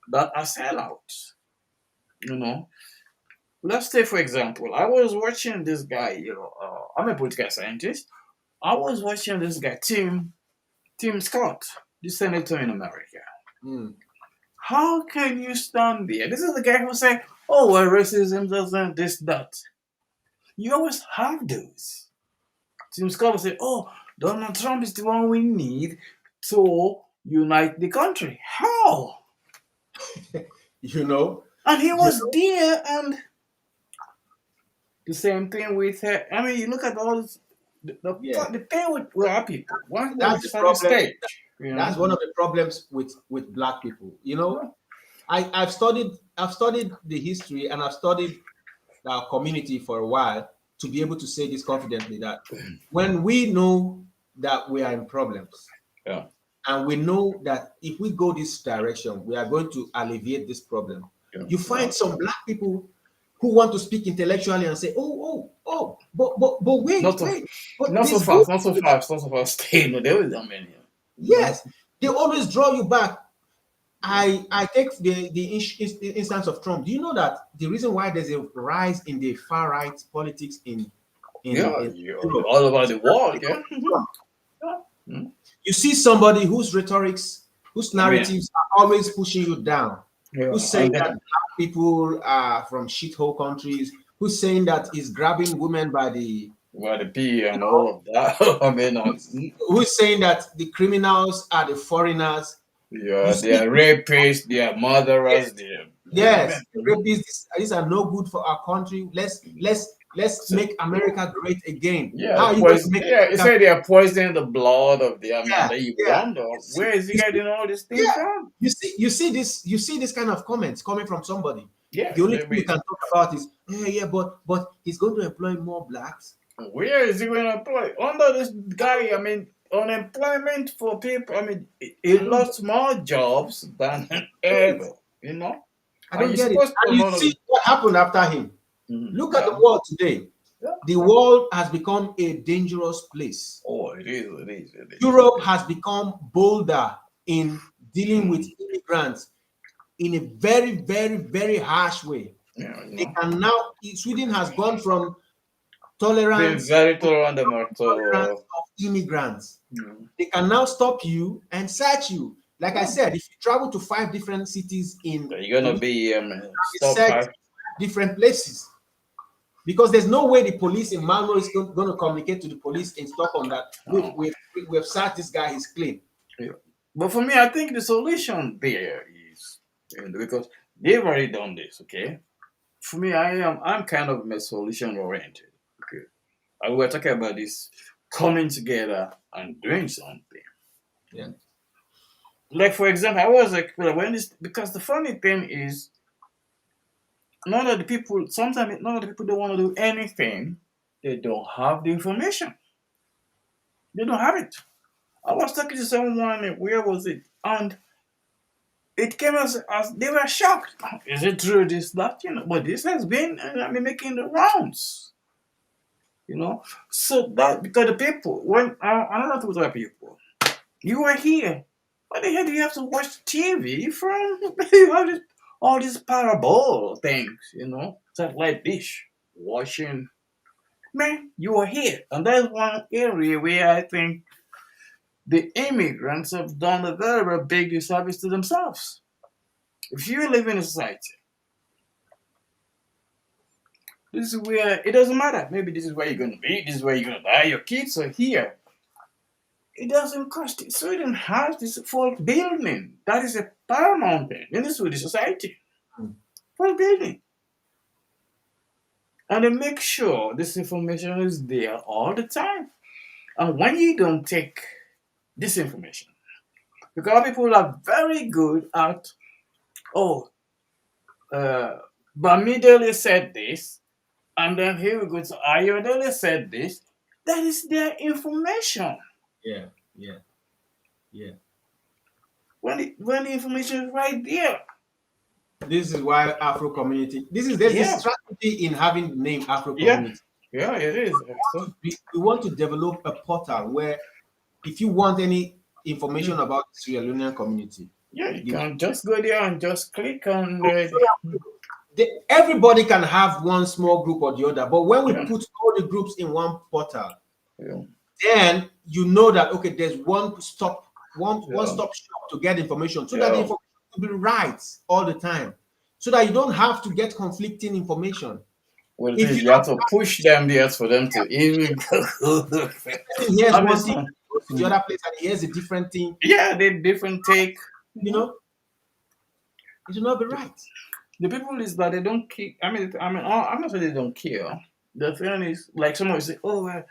that are sellouts, you know. Let's say, for example, I was watching this guy, you know, I'm a political scientist. I was watching this guy, Tim Scott, the senator in America. Mm. How can you stand there? This is the guy who say, oh, well, racism doesn't this, that. You always have those. Tim Scott will say, oh, Donald Trump is the one we need to unite the country. How? You know, And he you was there, and the same thing with, I mean, you look at all this, yeah. the thing with our people, once they That's the reach certain problem. stage, you That's know, one of the problems with black people. yeah, I've studied the history and I've studied our community for a while to be able to say this confidently that when we know that we are in problems yeah, and we know that if we go this direction, we are going to alleviate this problem. yeah, You yeah. find some black people who want to speak intellectually and say, but wait, Not so, wait, but not so this good. fast, not so fast, not so fast. Stay, no, there was a man here. Mhm. Yes, they always draw you back. I take the instance of Trump. Do you know that the reason why there's a rise in the far right politics Yeah, in yeah, Europe all over is the world, because yeah. of Mhm. Trump? Yeah. Mhm. You see somebody whose rhetorics, whose I mean, narratives are always pushing you down, yeah, who's saying and that then, black people are from shithole countries, who's saying that he's grabbing women by the, Well, the P you and know, all of that. I mean, who's saying that the criminals are the foreigners. You yeah, they see, are rapists, they are murderers, they are. yes, rapists, these are no good for our country. Let's So, make America great again. yeah, How are you going to make yeah, you America? say they are poisoning the blood of the. I mean, Yeah, then you yeah. wonder You see, where is he you see, getting all these things yeah. from? You see this kind of comments coming from somebody. Yeah, The only thing you maybe can talk about is, yeah, but he's going to employ more blacks. where is he going to apply under this guy? I mean, unemployment for people. I mean, he I don't lost more jobs than get it. ever. You know, I and don't you're get it. supposed to And you promote all see this. what happened after him. Look at the Yeah, world today. yeah. The world has become a dangerous place. Oh, it is, it is, it is, it Europe is. has become bolder in dealing with Mm, immigrants in a very, very, very harsh way. yeah, They can now, Sweden has gone from being tolerance very to tolerant about tolerance of immigrants. mm, They can now stop you and search you. Like I yeah. said, if you travel to 5 different cities in You're the gonna week, be be stop searched five. in different places. Because there's no way the police in Malmo is going to communicate to the police in Stockholm that, look, Oh, we've searched this guy, he's clean. yeah. But for me, I think the solution there is because they've already done this. Okay, for me, I'm kind of a solution oriented. Okay, and we're talking about this coming together and doing something. Yeah. Like for example, I was like, well, when this because the funny thing is, none of the people sometimes none of the people don't want to do anything. They don't have the information. They don't have it. I was talking to someone, where was it? And it came as they were shocked. Is it true this, that, But this has been, I mean, making the rounds, you know? So that, because the people, when, another thing with other people, you are here. Why the hell do you have to watch TV from, you have all these parabol things, satellite dish, watching. Man, you are here. And that's one area where I think the immigrants have done a very, very big disservice to themselves. If you live in a society, this is where it doesn't matter. Maybe this is where you're going to be, this is where you're going to die, your kids are here. It doesn't cost it. Sweden has this full building. That is a paramount thing in the Swedish society. Full building. And they make sure this information is there all the time. And when you don't take this information, because people are very good at, oh, uh, Bamidele said this, and then here we go to Ayodele said this. That is their information. Yeah, yeah, yeah. When the information is right there. This is why Afro community. There's this Yeah, strategy in having the name Afro yeah, community. yeah, it is. So, We want to develop a portal where, if you want any yeah, information about the Sierra Leonean community, yeah, you you can just go there and just click on so everybody can have one small group or the other. But when we yeah, put all the groups in one portal, yeah, then you know that, okay, there's one yeah, stop shop to get information, so that the yeah. information will be right all the time, so that you don't have to get conflicting information. Well, it If is you you have to push them there for them to even go. person hears I mean, one thing, goes to the other place and he hears a different thing, yeah, they different take. You you know, know, it will not be right. the people is that they don't care. I'm not saying they don't care. The thing is, like someone will say, "Oh, well,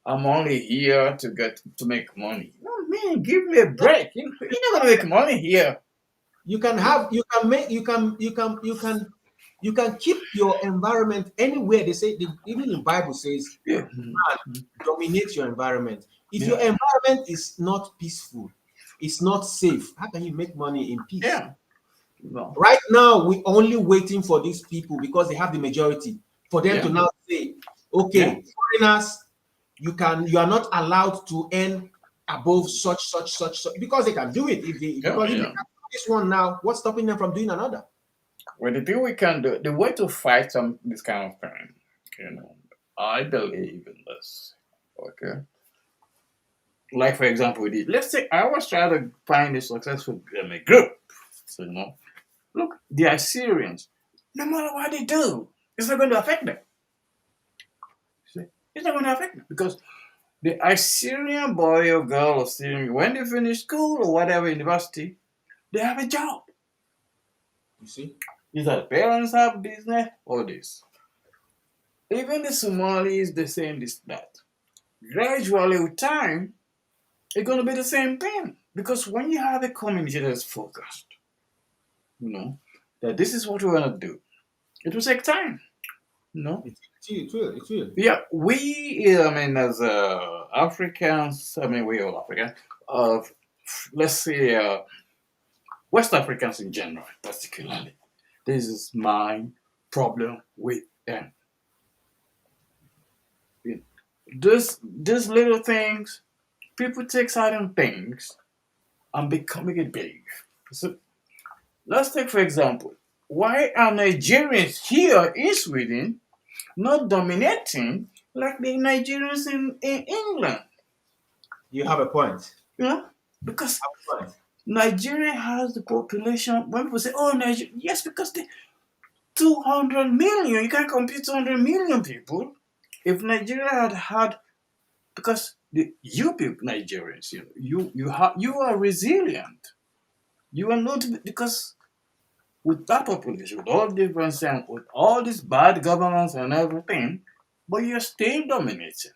I'm only here to make money." No, man, give me a break. You're not gonna make money here. You can You know? have, you can make, you can keep your environment anywhere. They say, even in Bible says, Yeah, dominate your environment. If your yeah, environment is not peaceful, it's not safe, how can you make money in peace? yeah. No, Right now, we're only waiting for these people, because they have the majority, for them to yeah, now say, yeah, okay, foreigners, you are not allowed to earn above such, because they can do it. yeah, Because if they yeah. can do this one now, what's stopping them from doing another? Well, the thing we can do, the way to fight this kind of thing, I believe in this. Okay. Like for example, let's say I was trying to find a successful group. So look, they are Syrians. No matter what they do, It's not going to affect them. See? It's not going to affect them because the Assyrian boy or girl or student, when they finish school or whatever university, they have a job. You see? Either the parents have business or this. Even the Somalis, the same this that. Gradually with time, it's gonna be the same thing. Because when you have a community that's focused, you know, that this is what we wanna do, it will take time. You know? It will. Yeah, we I mean as Africans, I mean we all Africans, uh, let's say West Africans in general, particularly. This is my problem with them. These little things, people take certain things and becoming it big. So let's take for example, why are Nigerians here in Sweden not dominating like the Nigerians in England? You have a point. You know? Because Have a point. Nigeria has the population. When people say, "Oh, Nigeria," yes, because the 200 million. You can't compute 200 million people. If Nigeria had, because you people Nigerians, you are resilient. You are not because with that population, with all difference and with all this bad governance and everything, but you're still dominating.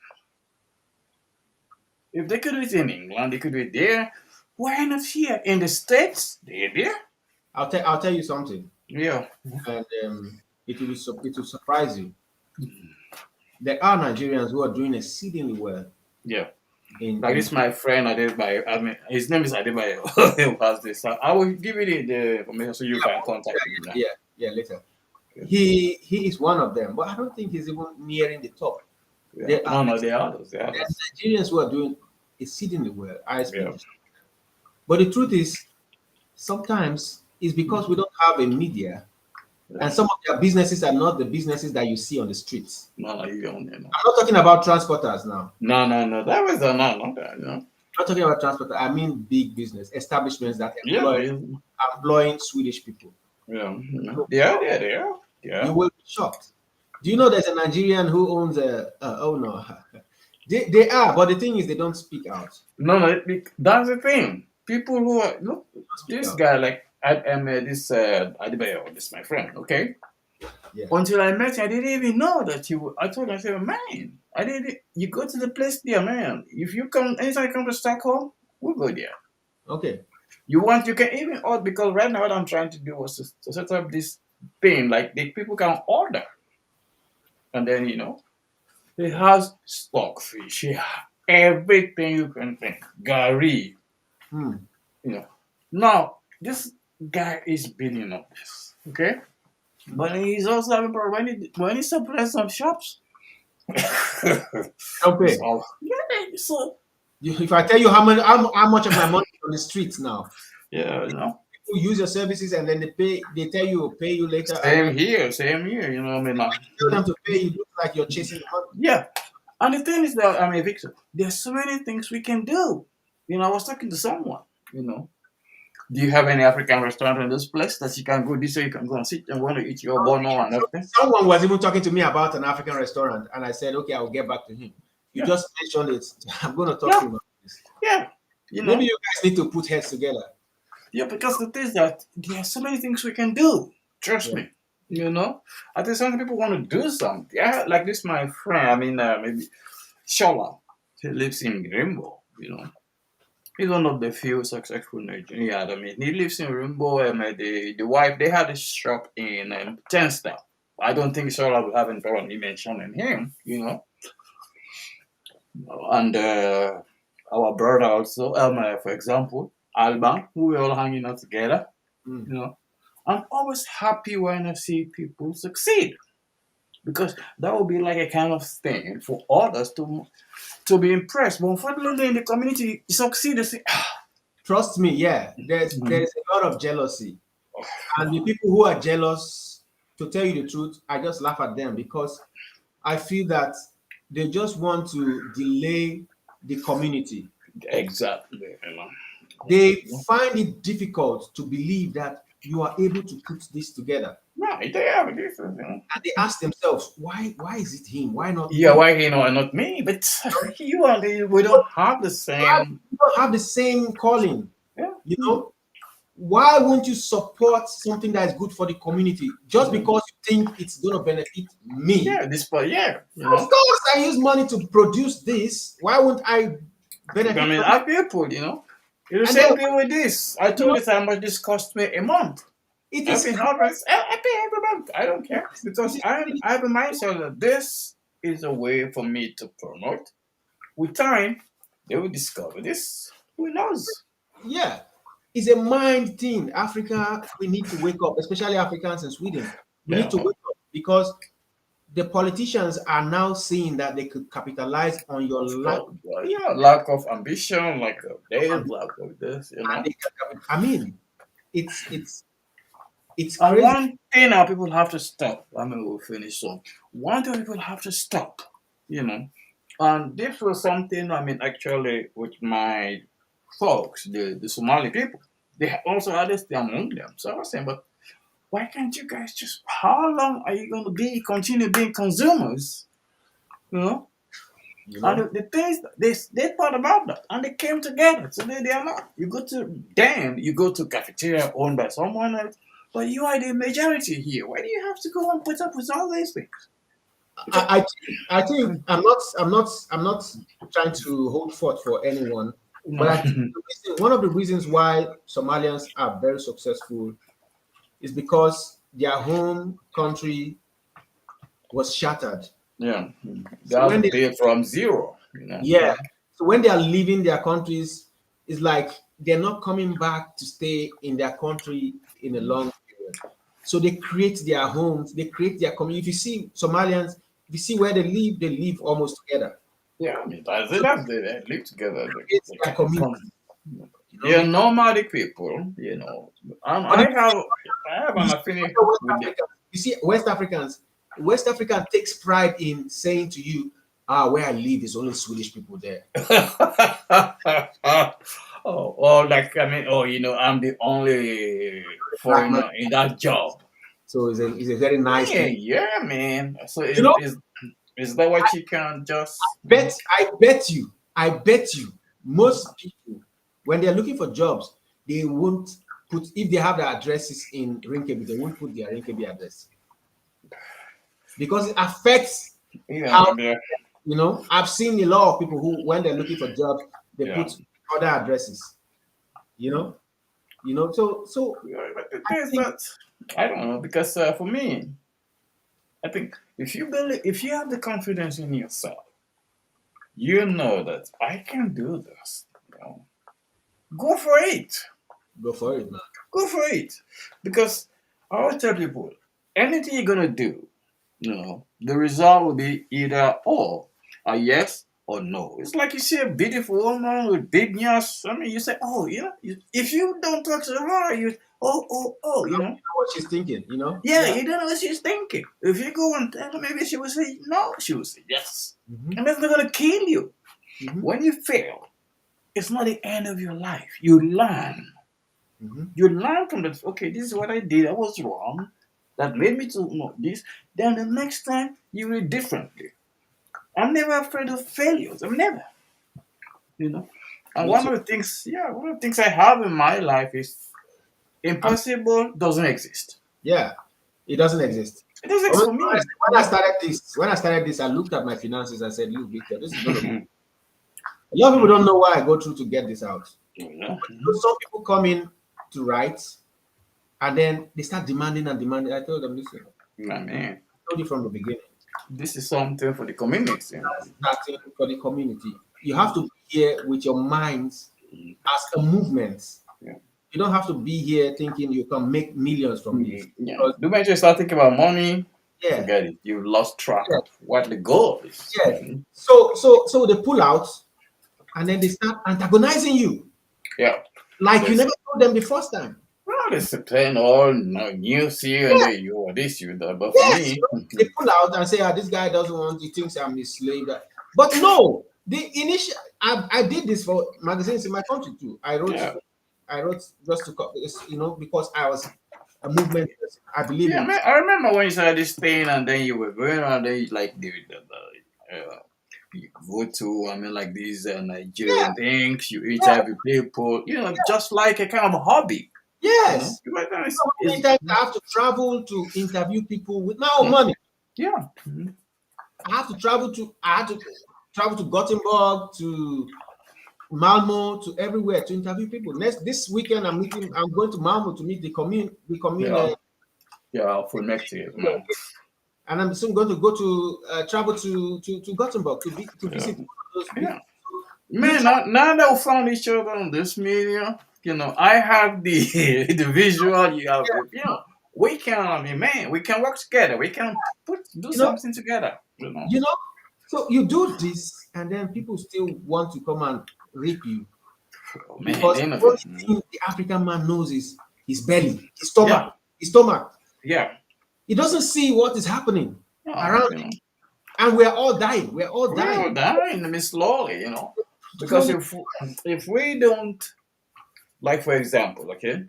If they could do it in England, they could do it there. Why not here in the States? They're there. I'll tell you something, Yeah, and it will surprise you. There are Nigerians who are doing exceedingly well yeah. in Like in this, my friend Adebayo. I mean, his name is Adebayo. He has this. I will give you the information so you yeah, can contact him now. yeah, later. Yeah. He is one of them, but I don't think he's even nearing the top. Yeah. There are No, no, they are others. They are others. Nigerians who are doing exceedingly well. I Yeah. speak to some. But the truth is, sometimes it's because we don't have a media, and Yeah. some of their businesses are not the businesses that you see on the streets. No, no, you don't. You know. I'm not talking about transporters now. No, no, no. That was no, that. You know. I'm not talking about transporters. I mean big business establishments that Yeah, employing Swedish people. yeah. So They are there. They are. you Yeah. will be shocked. Do you know there's a Nigerian who owns a? Oh no, they are, but the thing is they don't speak out. No, no. That's the thing. People who are look. They don't speak This out. guy, like, I'm this Adebayo. This is my friend. Okay. Yeah. Until I met you, I didn't even know that you. I told him, I said, man, I didn't. You go to the place there, man. If you come, anytime you come to Stockholm, we'll go there. Okay. You want, you can even order because right now what I'm trying to do was to set up this thing like the people can order, and then it has stockfish, everything you can think, gari, Hmm. you know. Now this guy is building up this, okay, but he's also having problem when he supplies some shops. Don't pay. So, yeah, so If I tell you how much of my money is on the streets now, yeah, people use your services and then they tell you pay you later, and then same here. You know, what I mean, you tell them to pay you, look like you're chasing the money. yeah. And the thing is that I mean, Victor, there's so many things we can do. I was talking to someone. You know, do you have any African restaurant in this place that you can go? This way you can go and sit and want to eat your bono and everything. Someone was even talking to me about an African restaurant, and I said, okay, I'll get back to him. You Yeah, just mentioned it. I'm going to talk to yeah, him about this. yeah. Maybe you guys need to put heads together. Yeah, because the thing is that there are so many things we can do. Trust Yeah. me. I think some people want to do something. Yeah, like this, my friend. I mean, maybe Shola. He lives in Rainbow. He's one of the few successful Nigerians. Yeah, I mean, he lives in Rainbow, and the wife, they had a shop in Tenstar. I don't think Shola will have any problem me mentioning him. And our brother also, for example, Alban, who we're all hanging out together. Mm. You know, I'm always happy when I see people succeed because that will be like a kind of thing for others to be impressed. But unfortunately, in the community, you succeed, they say, Trust me, yeah, there's a lot of jealousy. And the people who are jealous, to tell you the truth, I just laugh at them because I feel that they just want to delay the community. exactly. They find it difficult to believe that you are able to put this together. Right, they have it. This, And they ask themselves, why is it him? Why not yeah, me? why not me? But you and we But don't have the same. you don't have the same calling, Yeah, you know? Why won't you support something that is good for the community just yeah, because you think it's going to benefit me? yeah. This, but yeah, Of course, I use money to produce this. Why won't I I benefit mean, from our it? people, it's the And then, same thing with this. I you told know, you how much this cost me a month. it I've is been harvest. I pay every month. I don't it care it because is I have a mindset that this is a way for me to promote. With time, they will discover this. Who knows? yeah, it's a mind thing. Africa, we need to wake up, especially Africans in Sweden. We need Yeah, to wake up because the politicians are now seeing that they could capitalize on your of lack course. Well, yeah, lack of ambition, like of this, ambition, lack of this, and they can I mean, it's And crazy. one thing our people have to stop. I mean, we'll finish soon. One thing people have to stop, you know. And this was something, I mean, actually, with my folks, the Somali people, they also had this thing among them. So I was saying, but why can't you guys just, how long are you going to continue being consumers? You know? You And know, the things, they thought about that and they came together. So they are not. You go to, damn, you go to cafeteria owned by someone else, but you are the majority here. Why do you have to go and put up with all these things? It's a, I think I'm not trying to hold forth for anyone, but no. I think one of the reasons why Somalians are very successful is because their home country was shattered. Yeah. They So have to when they pay from zero, yeah, so when they are leaving their countries, it's like they're not coming back to stay in their country in a long period. So they create their homes, they create their community. If you see Somalians, if you see where they live almost together. Yeah, I mean, that's So enough. They live together. they create They their can community, come. you They are know. nomadic people. And But I have if you an see affinity West with them. Africans, you see West African takes pride in saying to you, where I live is only Swedish people there. Oh, like I mean, I'm the only Black man. foreigner in that job. So it's a very nice Yeah, thing. yeah, man. So You know, is that what you can just? I bet you, most people, when they're looking for jobs, they won't put, if they have their addresses in Rinkebi, they won't put their Rinkebi address because it affects Yeah, how, yeah, I've seen a lot of people who, when they're looking for jobs, they yeah. put other addresses, you know, so Yeah, but the I thing is think, that I don't know because for me, I think if you have the confidence in yourself, you know that I can do this. Go for it. go for it, man. Go for it. Because I always tell people, anything you're gonna do, the result will be either or a yes or no. It's like you see a beautiful woman with big nails. I mean, you say, oh, if you don't talk to her, You know what she's thinking, yeah, yeah. you don't know what she's thinking. If you go and tell her, maybe she will say no, she will say yes. Hmm. And that's not gonna kill you. Hmm. When you fail, it's not the end of your life. You learn. Hmm. You learn from that. Okay, this is what I did. I was wrong. That made me to know this. Then the next time you will differently. I'm never afraid of failures. I'm never. You know. And Me too. one of the things I have in my life is impossible doesn't exist. Yeah, it doesn't exist. It doesn't exist Honestly, for me. when I started this, I looked at my finances. I said, "Look, Victor, this is going to be." A lot of people don't know what I go through to get this out. But some people come in to write, and then they start demanding and demanding. I told them, "Listen, I mean, I told you from the beginning. this is something for the community. That's starting for the community. You have to be here with your minds as a movement. Yeah. You don't have to be here thinking you can make millions from this. Yeah. Because The moment you start thinking about money, yeah, forget it. You lost track yeah, of what the goal is. yeah. So they pull out, and then they start antagonizing you Yeah. like you There's never told them the first time. well, there's a plan all no news here and Yeah, there. You are this, you that. But for yes, me, they pull out and say, this guy doesn't want, he thinks I'm his slave. But no, the initial, I did this for magazines in my country too. yeah, I wrote just to, because I was a movement person. I believe Yeah, in. man. I remember when you started this thing, and then you were going around, then you, like you go to, I mean, like these Yeah, Nigerian things. You yeah, interview people, just like a kind of a hobby. yes. You might know You know how it's many times I have to travel to interview people with my own mhm, money? yeah, I had to travel to Gothenburg, to Malmo, to everywhere to interview people. This weekend I'm going to Malmo to meet the commune yeah, yeah. For next year, man. and I'm soon going to go to travel to Gothenburg to Yeah, visit one of those yeah. people. You Man, travel, now that we found each other on this media, I have the the visual, you have yeah, we can, I mean, man, we can work together. We can do you know, something together. you know. So you do this, and then people still want to come and rape you Oh, man, because they the only nothing. thing the African man knows is his belly, Yeah, his stomach. yeah. He doesn't see what is happening Oh, around him, and we're all dying. We're all we dying are dying, I mean, slowly, because slowly. if we don't, like, for example, okay,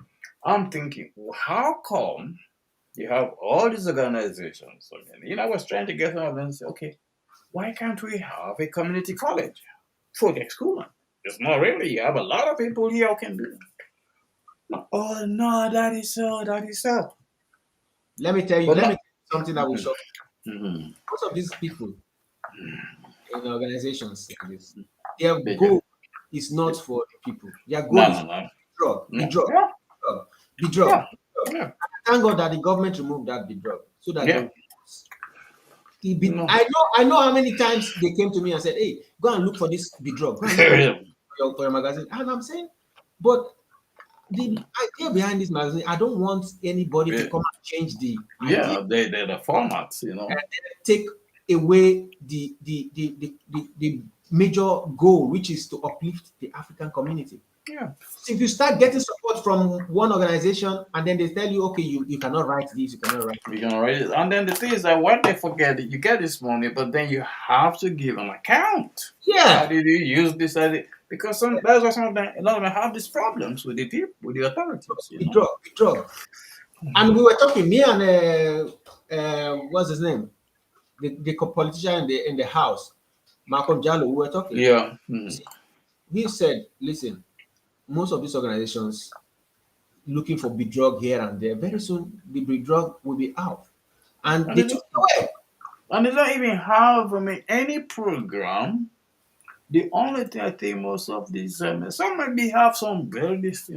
I'm thinking, how come you have all these organizations? I mean, I was trying to get some of them and say, okay, why can't we have a community college for the school? It's not really. You have a lot of people here who can do it. No, oh no, that is so. That is so. But Let me not. tell you something that will Mhm, shock mhm. you. Most of these people in organizations like this, their They goal just is not for the people. Their goal no, is no, no, drug, be no. drug, Yeah, drug, be drug, yeah, drug. yeah. Thank God that the government removed that be drug so that they Yeah. will. No. I know how many times they came to me and said, "Hey, go and look for this be drug. Go and look for this for your magazine." And I'm saying, but the idea behind this magazine, I don't want anybody to Yeah, come and change the idea yeah, they're the formats. take away the major goal, which is to uplift the African community. Yeah. So if you start getting support from one organization and then they tell you, okay, you cannot write this, you cannot write We this. can write it. And then the thing is that what they forget, you get this money, but then you have to give an account. How Yeah, did you use this? Because that's why some of them, a lot of them have these problems with the people, with the authorities. be drug. And we were talking, me and what's his name, the politician in the house, Malcolm Jallo. We were talking. Yeah. He said, listen, most of these organizations looking for big drug here and there. Very soon, the big drug will be out, and And they they took don't, it away. and they don't even have, I mean, any program. The only thing I think most of these, some maybe have some buildings.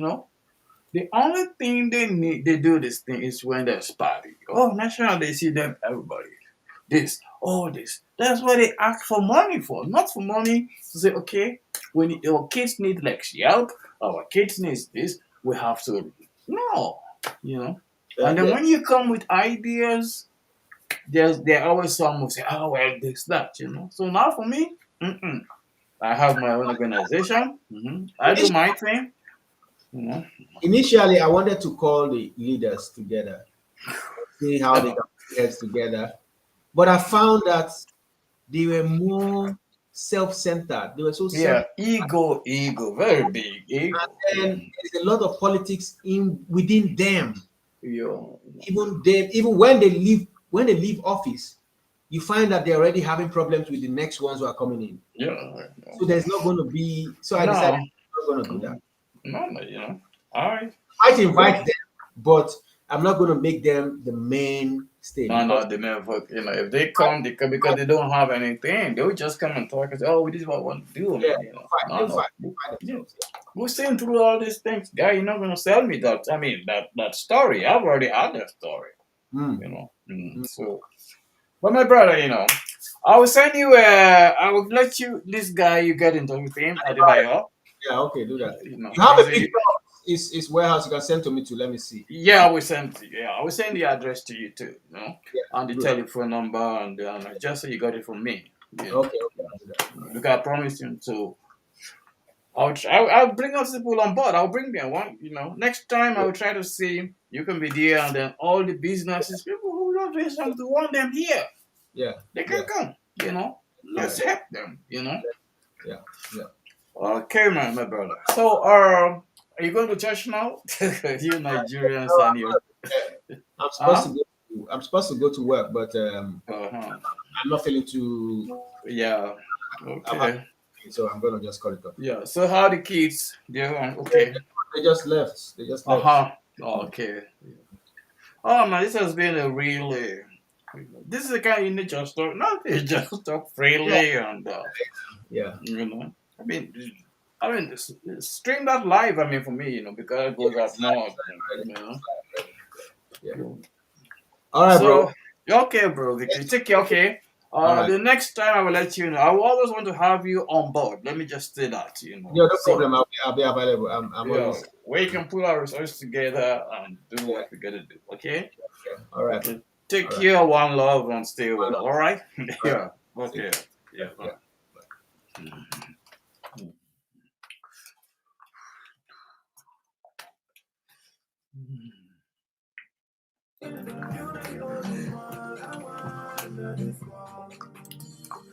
The only thing they do this thing is when there's party. Oh, national, they see them, everybody. This, all this. That's why they ask for money for, not for money to say, okay, when our kids need like help, our kids needs this, we have to. No, you know. And then Yeah. when you come with ideas, there are always some who say, oh well, this that. So now for me, mm-mm. I have my own organization. I do Initially, my thing. You know. initially, I wanted to call the leaders together, see how they Uh, can put heads together, but I found that they were more self-centered. They were so self, yeah, ego, very big ego. and there's a lot of politics in within them. You Even when they leave office, you find that they're already having problems with the next ones who are coming in. yeah, So there's not going to be. So I decided no, I'm not going to do that. no. All right, I might good. invite them, but I'm not going to make them the mainstay No, because no, they never. If they come, they come because they don't have anything. They will just come and talk and say, "Oh, this is what I want to do." yeah, Man, no, no. they'll fight Yeah. themselves. We're seeing through all these things, guy. You're not gonna sell me that. I mean, that story. I've already had that story. Yeah. Mm. So, but my brother, I will send you. I will let you. This guy, you get in touch with him at the bio. Yeah, okay, do that. You know, You have a he's big a, is warehouse you can send to me too. Let me see. yeah. I will send the address to you too. Yeah, And the good. telephone number, and just so you got it from me. Okay, I'll do that. Because I promised him to. I'll bring other people on board. I'll bring them one. Next time I Good. will try to see you can be there, and then all the businesses people who don't doing something want them here. Yeah, They can yeah, come. yeah, Let's help them. yeah, yeah. Okay, man, my brother. So, are you going to church now? You Nigerians No, and you. I'm supposed to Huh? go. I'm supposed to go to work, but Uh-huh. I'm not feeling too. Yeah. I'm happy, Okay. so I'm gonna just call it off. Yeah. So how the kids? They're okay. They just left. They just left. Uh-huh. Okay. Oh man, this has been a really this is the kind you need just talk not you just talk Yeah, freely and yeah, you know. I mean stream that live, I mean for me, because it yeah. goes out It's like, more, it's like you know. ready. Yeah. All right, bro. So okay, bro, Victor. Take care, okay. All right. The next time I will let you know. I will always want to have you on board. Let me just say that, Yeah, no So problem. I'll be available. I'm yeah, always. we can put our resources together and do Yeah, what we gotta do. Okay. yeah. All right. Okay. Take All right. care, one love, and stay All well. right. All right. All right. Yeah. See. Okay. Yeah, Yeah. yeah. Mm.